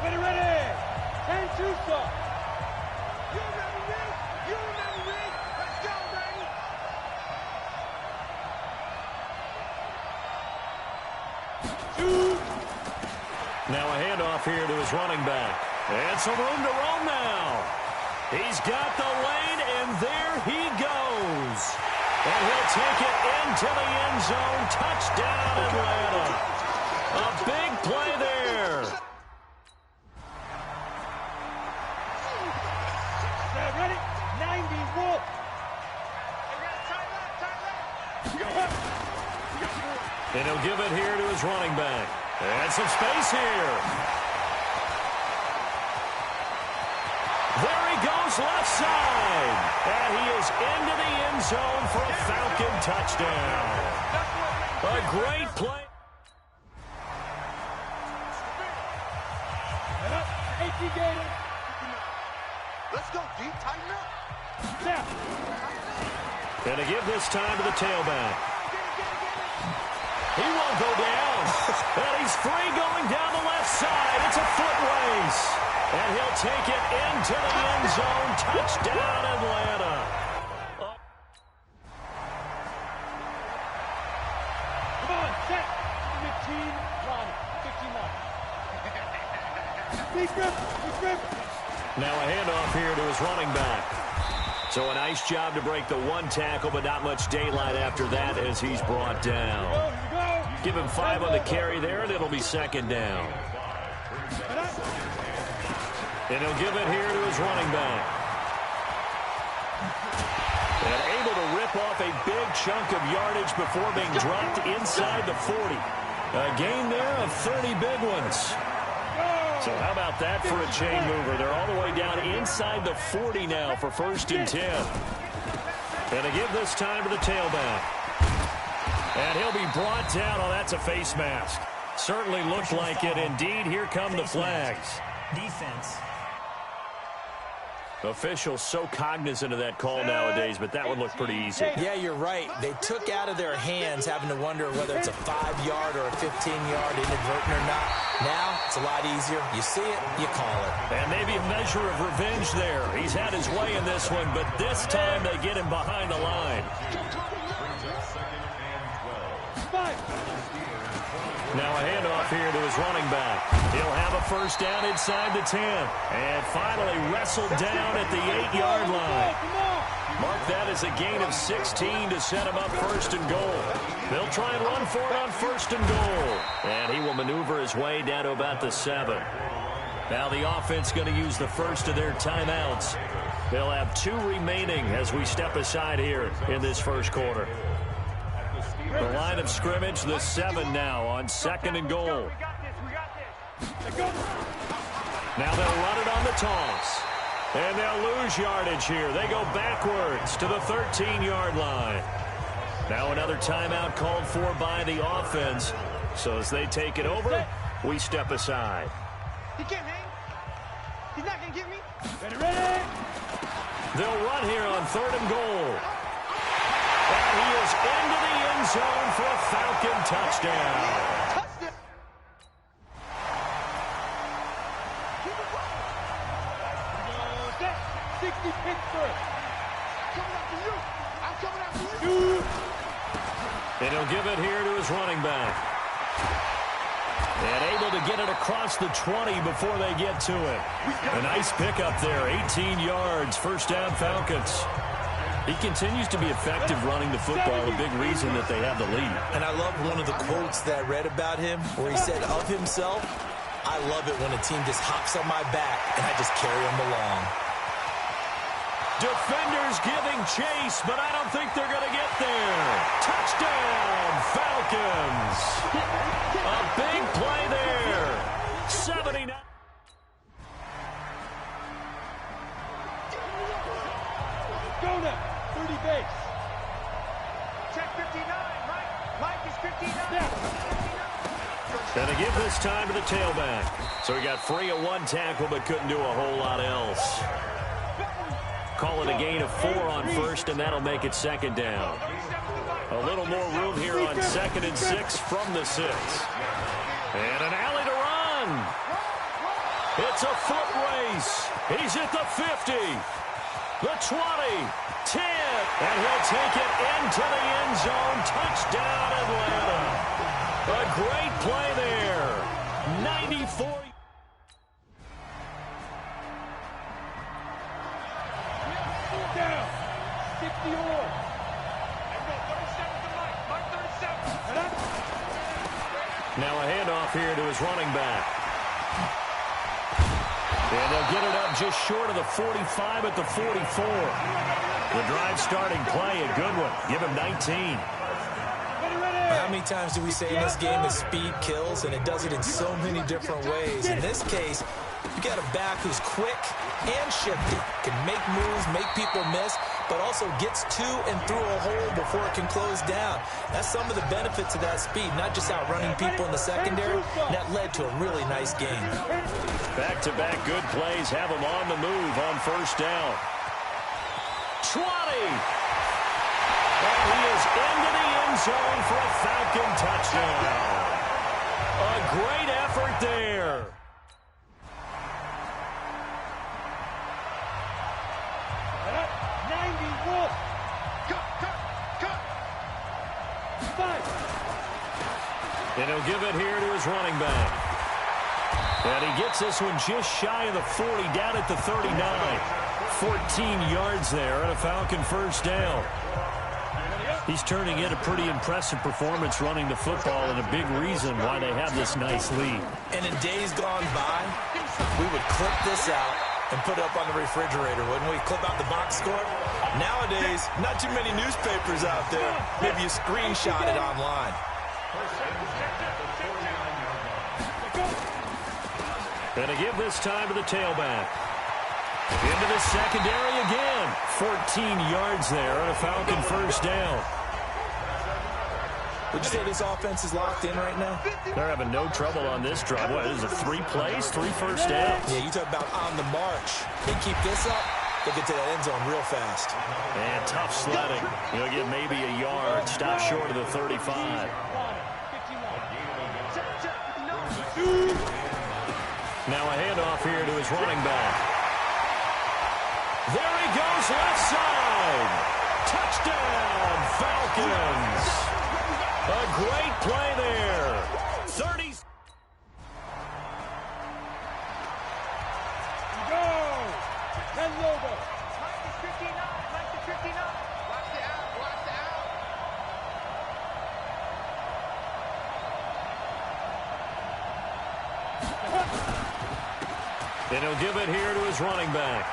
Speaker 16: Ready, ready. 10-2 stop.
Speaker 3: You never win. You never win. Let's go, baby.
Speaker 1: Now a handoff here to his running back. And some room to roam now. He's got the lane, and there he goes. And he'll take it into the end zone. Touchdown, Atlanta. A big play there.
Speaker 16: Ready? 90 Wolf.
Speaker 1: And he'll give it here to his running back. And some space here. There he goes, left side. And he is into the end zone for a Falcon touchdown. A great play.
Speaker 3: Let's go, D. Tighten up.
Speaker 1: And to give this time to the tailback. He won't go down. And he's free going down the left side. It's a foot race. And he'll take it into the end zone. Touchdown, Atlanta.
Speaker 16: Come on, set. 15, run. 15 line. Big grip.
Speaker 1: Now a handoff here to his running back. So a nice job to break the one tackle, but not much daylight after that as he's brought down. Give him 5 on the carry there, and it'll be second down. And he'll give it here to his running back. And able to rip off a big chunk of yardage before being dropped inside the 40. A gain there of 30 big ones. So how about that for a chain mover? They're all the way down inside the 40 now for 1st and 10. And to give this time to the tailback. And he'll be brought down. Oh, that's a face mask. Certainly looked like it. Indeed, here come the flags.
Speaker 18: Defense.
Speaker 1: Officials so cognizant of that call nowadays, but that one looked pretty easy.
Speaker 2: Yeah, you're right. They took out of their hands having to wonder whether it's a 5-yard or a 15-yard inadvertent or not. Now, it's a lot easier. You see it, you call it.
Speaker 1: And maybe a measure of revenge there. He's had his way in this one, but this time they get him behind the line. Now a handoff here to his running back. He'll have a first down inside the 10. And finally wrestled down at the 8-yard line. Mark that as a gain of 16 to set him up 1st and goal. They'll try and run for it on 1st and goal. And he will maneuver his way down to about the 7. Now the offense going to use the first of their timeouts. They'll have 2 remaining as we step aside here in this first quarter. The line of scrimmage, the 7 now on 2nd and goal. Now they'll run it on the toss. And they'll lose yardage here. They go backwards to the 13-yard line. Now another timeout called for by the offense. So as they take it over, we step aside.
Speaker 3: He can't hang. He's not going to get me.
Speaker 16: Ready.
Speaker 1: They'll run here on 3rd and goal. And he is into the end zone for a Falcon touchdown.
Speaker 16: 60 Pittsburgh.
Speaker 3: Coming after you. I'm coming after you.
Speaker 1: And he'll give it here to his running back. And able to get it across the 20 before they get to it. A nice pickup there, 18 yards, first down Falcons. He continues to be effective running the football, a big reason that they have the lead.
Speaker 2: And I love one of the quotes that I read about him where he said of himself, I love it when a team just hops on my back and I just carry them along.
Speaker 1: Defenders giving chase, but I don't think they're going to get there. Touchdown, Falcons. A big play there. 79.
Speaker 16: Go now. 3 face.
Speaker 3: Check 59, Mike. Mike is 59.
Speaker 1: And they give this time to the tailback. So he got free of one tackle but couldn't do a whole lot else. Call it a gain of 4 on first, and that'll make it second down. A little more room here on 2nd and 6 from the 6. And an alley to run. It's a foot race. He's at the 50, the 20, 10, and he'll take it into the end zone. Touchdown, Atlanta. A great play there. 94.
Speaker 16: Down. 60 all.
Speaker 1: Now a handoff here to his running back. And they'll get it up just short of the 45 at the 44. The drive starting play, a good one. Give him 19.
Speaker 2: How many times do we say in this game that speed kills, and it does it in so many different ways? In this case, you got a back who's quick and shifty, can make moves, make people miss, but also gets to and through a hole before it can close down. That's some of the benefits of that speed, not just outrunning people in the secondary. And that led to a really nice game.
Speaker 1: Back-to-back good plays have him on the move on first down. 20! And he is into the end zone for a Falcon touchdown. A great effort there. And he'll give it here to his running back. And he gets this one just shy of the 40, down at the 39. 14 yards there and a Falcon first down. He's turning in a pretty impressive performance running the football, and a big reason why they have this nice lead.
Speaker 2: And in days gone by, we would clip this out and put it up on the refrigerator, wouldn't we? Clip out the box score. Nowadays, not too many newspapers out there. Maybe you screenshot it online.
Speaker 1: And to give this time to the tailback. Into the secondary again. 14 yards there and a Falcon first down.
Speaker 2: Would you say this offense is locked in right now?
Speaker 1: They're having no trouble on this drive. What is it, 3 plays, 3 first downs?
Speaker 2: Yeah, you talk about on the march. They keep this up, they'll get to that end zone real fast.
Speaker 1: And tough sledding. He'll get maybe a yard. Stop short of the 35. Now a handoff here to his running back. There he goes, left side. Touchdown, Falcons. A great play there. 30.
Speaker 16: Go! 10 logo.
Speaker 3: Mike is 59. Mike is 59. Watch the out. Watch the out.
Speaker 1: And he'll give it here to his running back.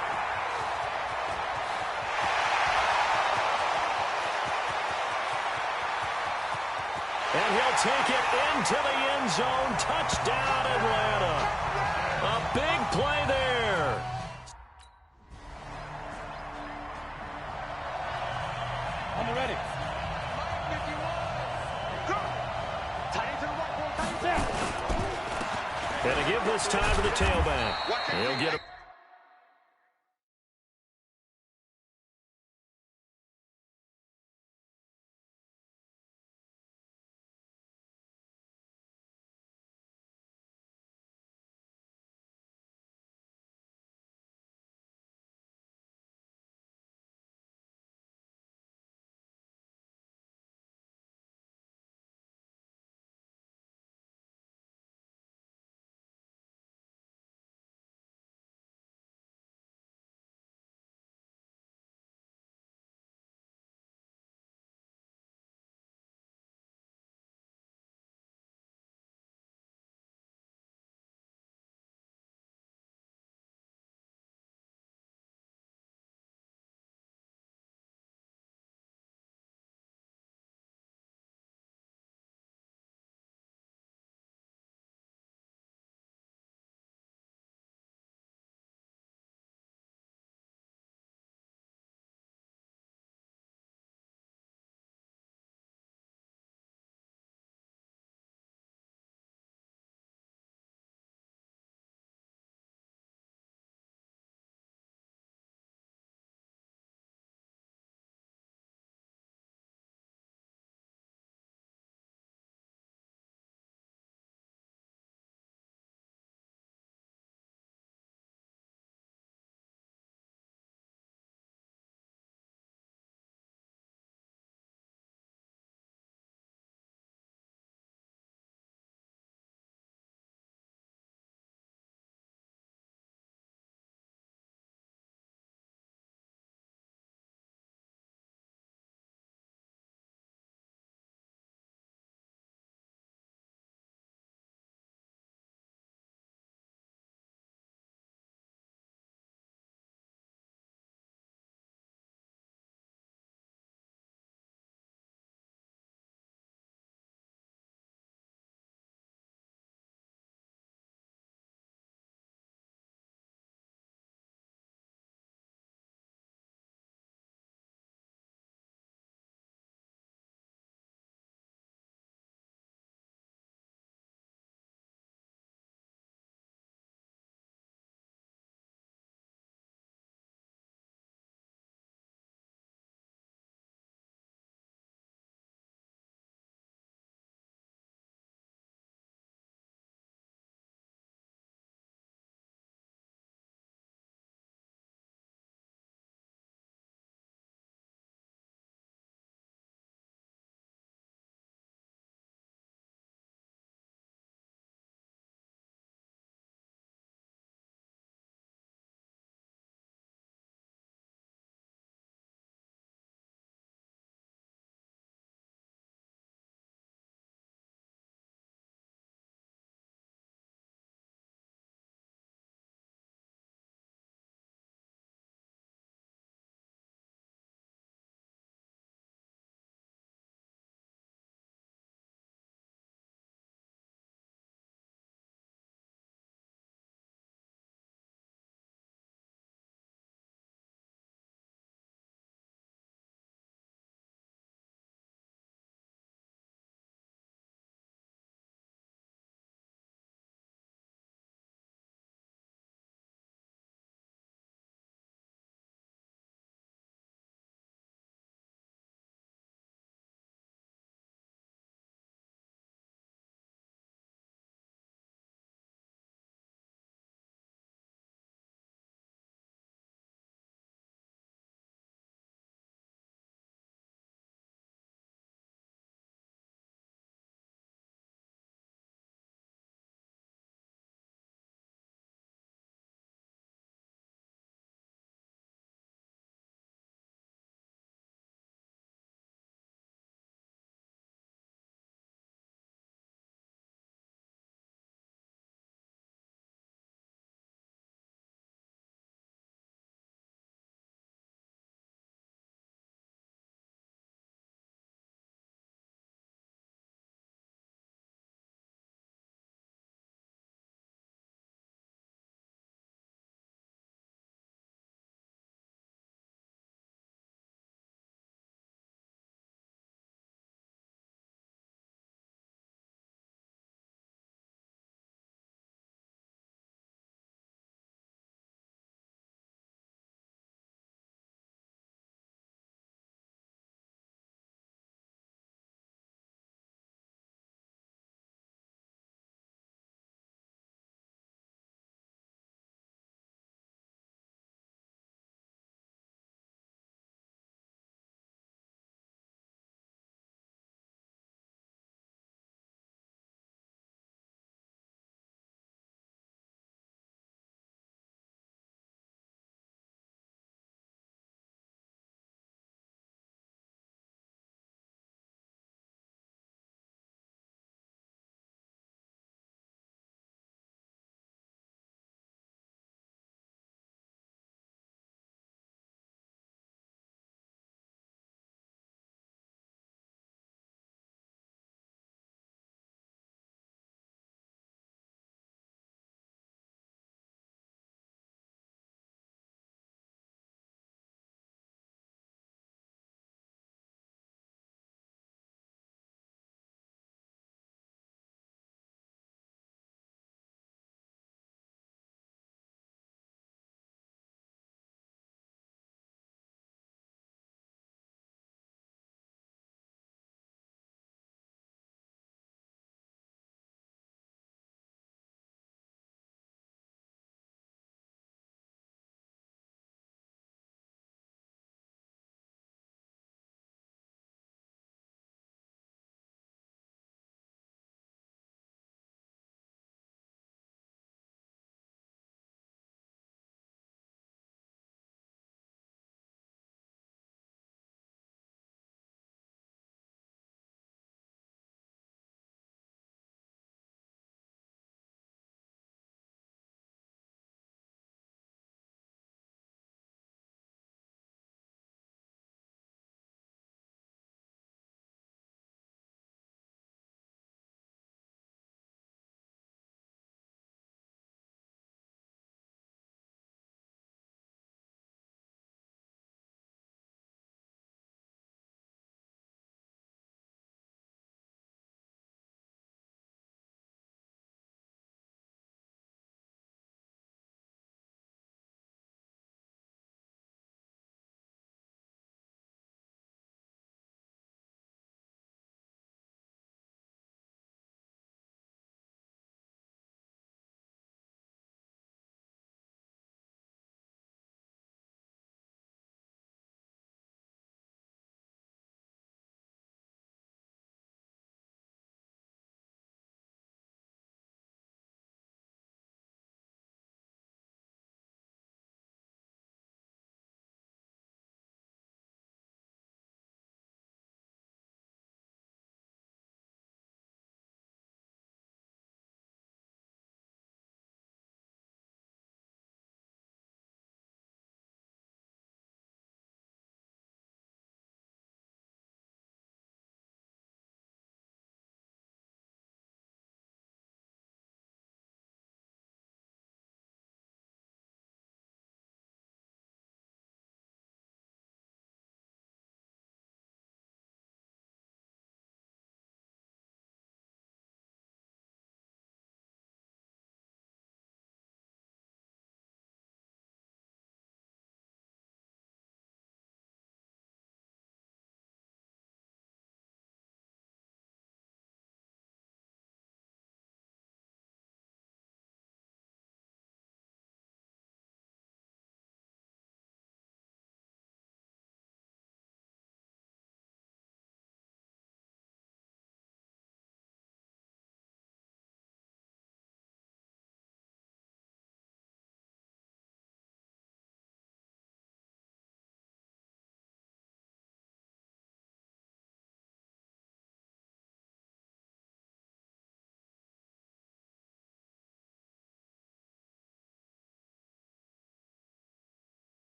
Speaker 1: And he'll take it into the end zone. Touchdown, Atlanta. A big play there.
Speaker 16: On the ready.
Speaker 1: And to give this time to the tailback. He'll get it.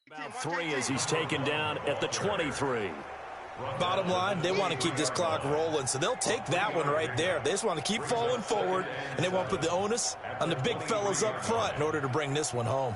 Speaker 1: About 3 as he's taken down at the 23.
Speaker 2: Bottom line, they want to keep this clock rolling, so they'll take that one right there. They just want to keep falling forward, and they want to put the onus on the big fellas up front in order to bring this one home.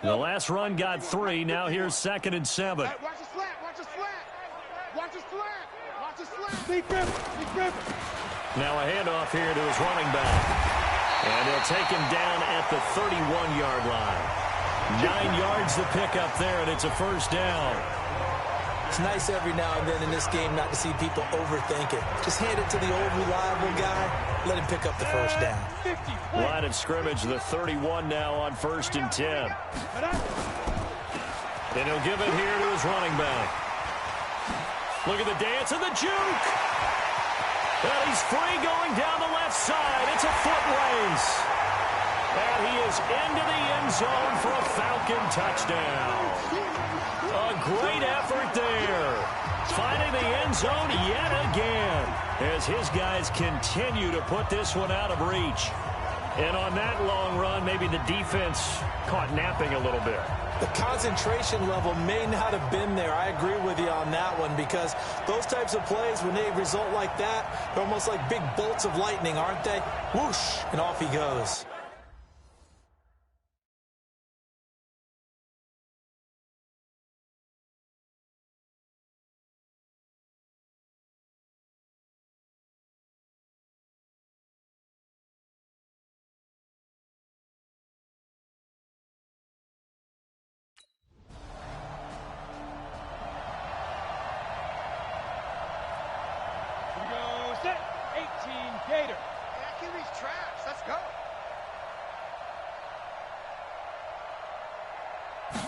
Speaker 1: The last run got 3. Now here's 2nd and 7.
Speaker 3: Hey, watch the slant. Watch the slant. Watch the slant. Watch the slant. Big grip. Big grip.
Speaker 1: Now a handoff here to his running back. And he'll take him down at the 31-yard line. 9 yards to pick up there, and it's a first down.
Speaker 2: It's nice every now and then in this game not to see people overthink it. Just hand it to the old reliable guy. Let him pick up the first down.
Speaker 1: Line of scrimmage, the 31 now on 1st and 10. And he'll give it here to his running back. Look at the dance and the juke. And he's free going down the left side. It's a foot race. And he is into the end zone for a Falcon touchdown. A great effort there. Finding the end zone yet again as his guys continue to put this one out of reach. And on that long run, maybe the defense caught napping a little bit.
Speaker 2: The concentration level may not have been there. I agree with you on that one because those types of plays, when they result like that, they're almost like big bolts of lightning, aren't they? Whoosh, and off he goes.
Speaker 3: Gator. That QB's trash. Let's go.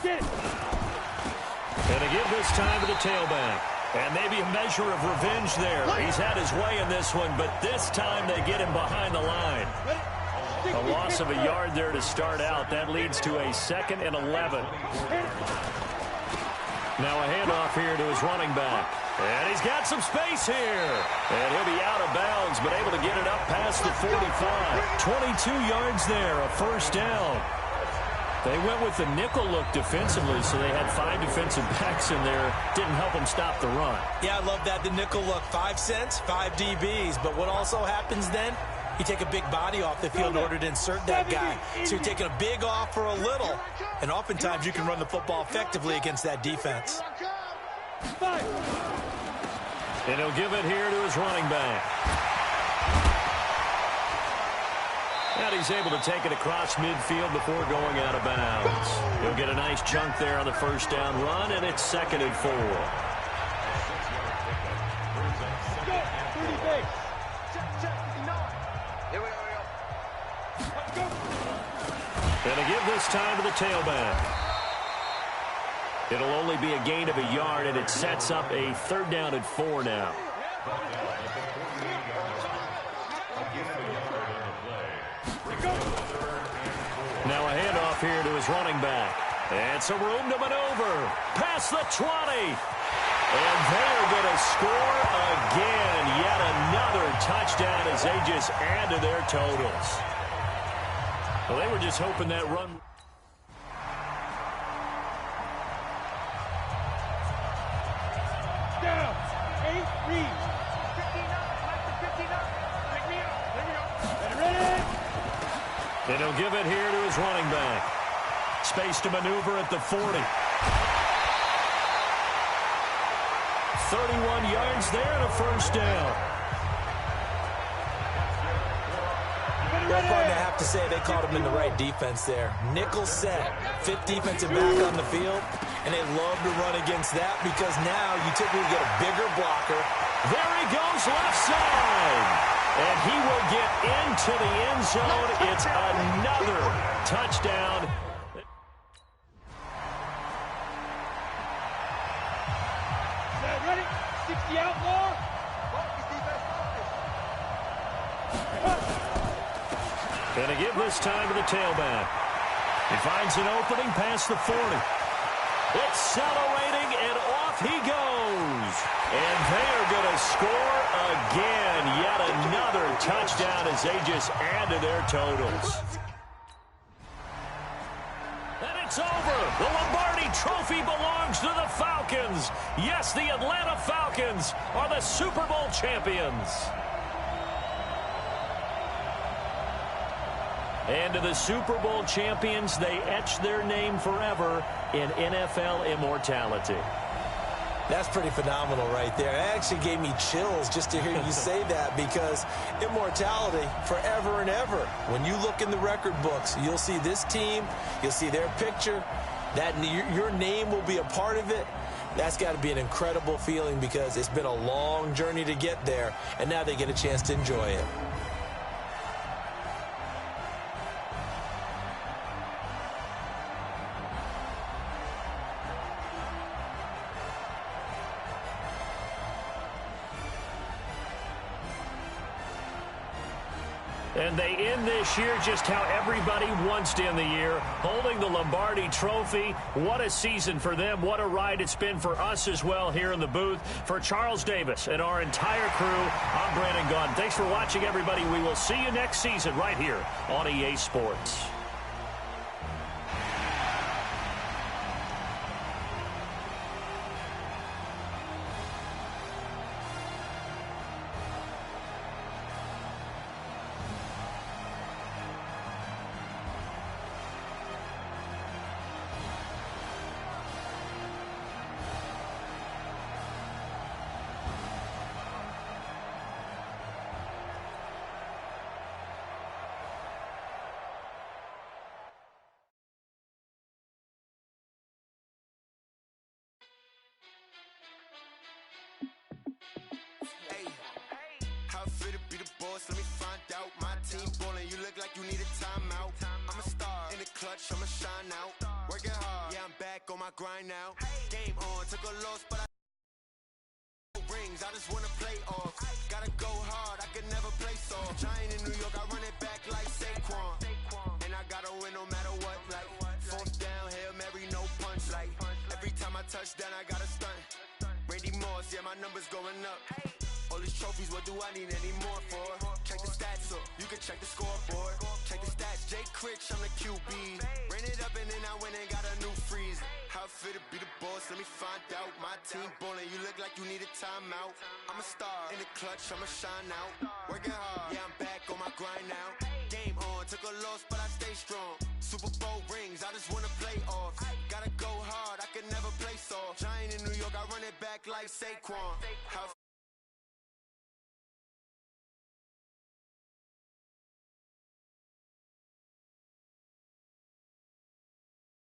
Speaker 3: Get it.
Speaker 1: And to give this time to the tailback. And maybe a measure of revenge there. He's had his way in this one, but this time they get him behind the line. A loss of a yard there to start out. That leads to a 2nd and 11. Now a handoff here to his running back. And he's got some space here. And he'll be out of bounds, but able to get it up past the 45. 22 yards there, a first down. They went with the nickel look defensively, so they had 5 defensive backs in there. Didn't help them stop the run.
Speaker 2: Yeah, I love that, the nickel look. 5 cents, 5 DBs. But what also happens then, you take a big body off the field in order to insert that guy. So you're taking a big off for a little. And oftentimes you can run the football effectively against that defense.
Speaker 1: And he'll give it here to his running back. And he's able to take it across midfield before going out of bounds. He'll get a nice chunk there on the first down run, and it's 2nd and 4. And to give this time to the tailback. It'll only be a gain of a yard, and it sets up a 3rd down and 4 now. Now a handoff here to his running back. And some room to maneuver. Past the 20. And they're going to score again. Yet another touchdown as they just add to their totals. Well, they were just hoping that run.
Speaker 3: Down. 8 reads. 59. Pick me up. There we go. Ready.
Speaker 1: And he'll give it here to his running back. Space to maneuver at the 40. 31 yards there and a first down.
Speaker 2: Well, Barton, I have to say they caught him in the right defense there. Nickel set, 5th defensive back on the field, and they love to run against that because now you typically get a bigger blocker.
Speaker 1: There he goes left side. And he will get into the end zone. It's another touchdown.
Speaker 3: Ready? 60 outlaw.
Speaker 1: Going to give this time to the tailback. He finds an opening past the 40. Accelerating, and off he goes. And they are going to score again. Yet another touchdown as they just add to their totals. And it's over. The Lombardi Trophy belongs to the Falcons. Yes, the Atlanta Falcons are the Super Bowl champions. And to the Super Bowl champions, they etch their name forever in NFL immortality.
Speaker 2: That's pretty phenomenal right there. It actually gave me chills just to hear you say that, because immortality forever and ever. When you look in the record books, you'll see this team, you'll see their picture, that your name will be a part of it. That's got to be an incredible feeling, because it's been a long journey to get there, and now they get a chance to enjoy it.
Speaker 1: And they end this year just how everybody wants to end the year, holding the Lombardi Trophy. What a season for them. What a ride it's been for us as well here in the booth. For Charles Davis and our entire crew, I'm Brandon Gaudin. Thanks for watching, everybody. We will see you next season right here on EA Sports.
Speaker 9: How fit to be the boss? Let me find out. My team ballin', you look like you need a timeout. I'm a star in the clutch, I'ma shine out. Working hard, yeah, I'm back on my grind now. Game on, took a loss, but I rings. I just wanna play off. Gotta go hard, I can never play soft. Giant in New York, I run it back like Saquon. And I gotta win no matter what. Like fourth down, Hail Mary, no punch. Like every time I touch down, I gotta stunt. Randy Moss, yeah, my numbers going up. All these trophies, what do I need any more for? Check the stats up, you can check the scoreboard. Check the stats, Jay Critch, I'm the QB. Ran it up and then I went and got a new freeze. How fit to be the boss, let me find out. My team ballin', you look like you need a timeout. I'm a star in the clutch, I'ma shine out. Working hard, yeah, I'm back on my grind now. Game on, took a loss, but I stay strong. Super Bowl rings, I just wanna play off. Gotta go hard, I can never play soft. Giant in New York, I run it back like Saquon. How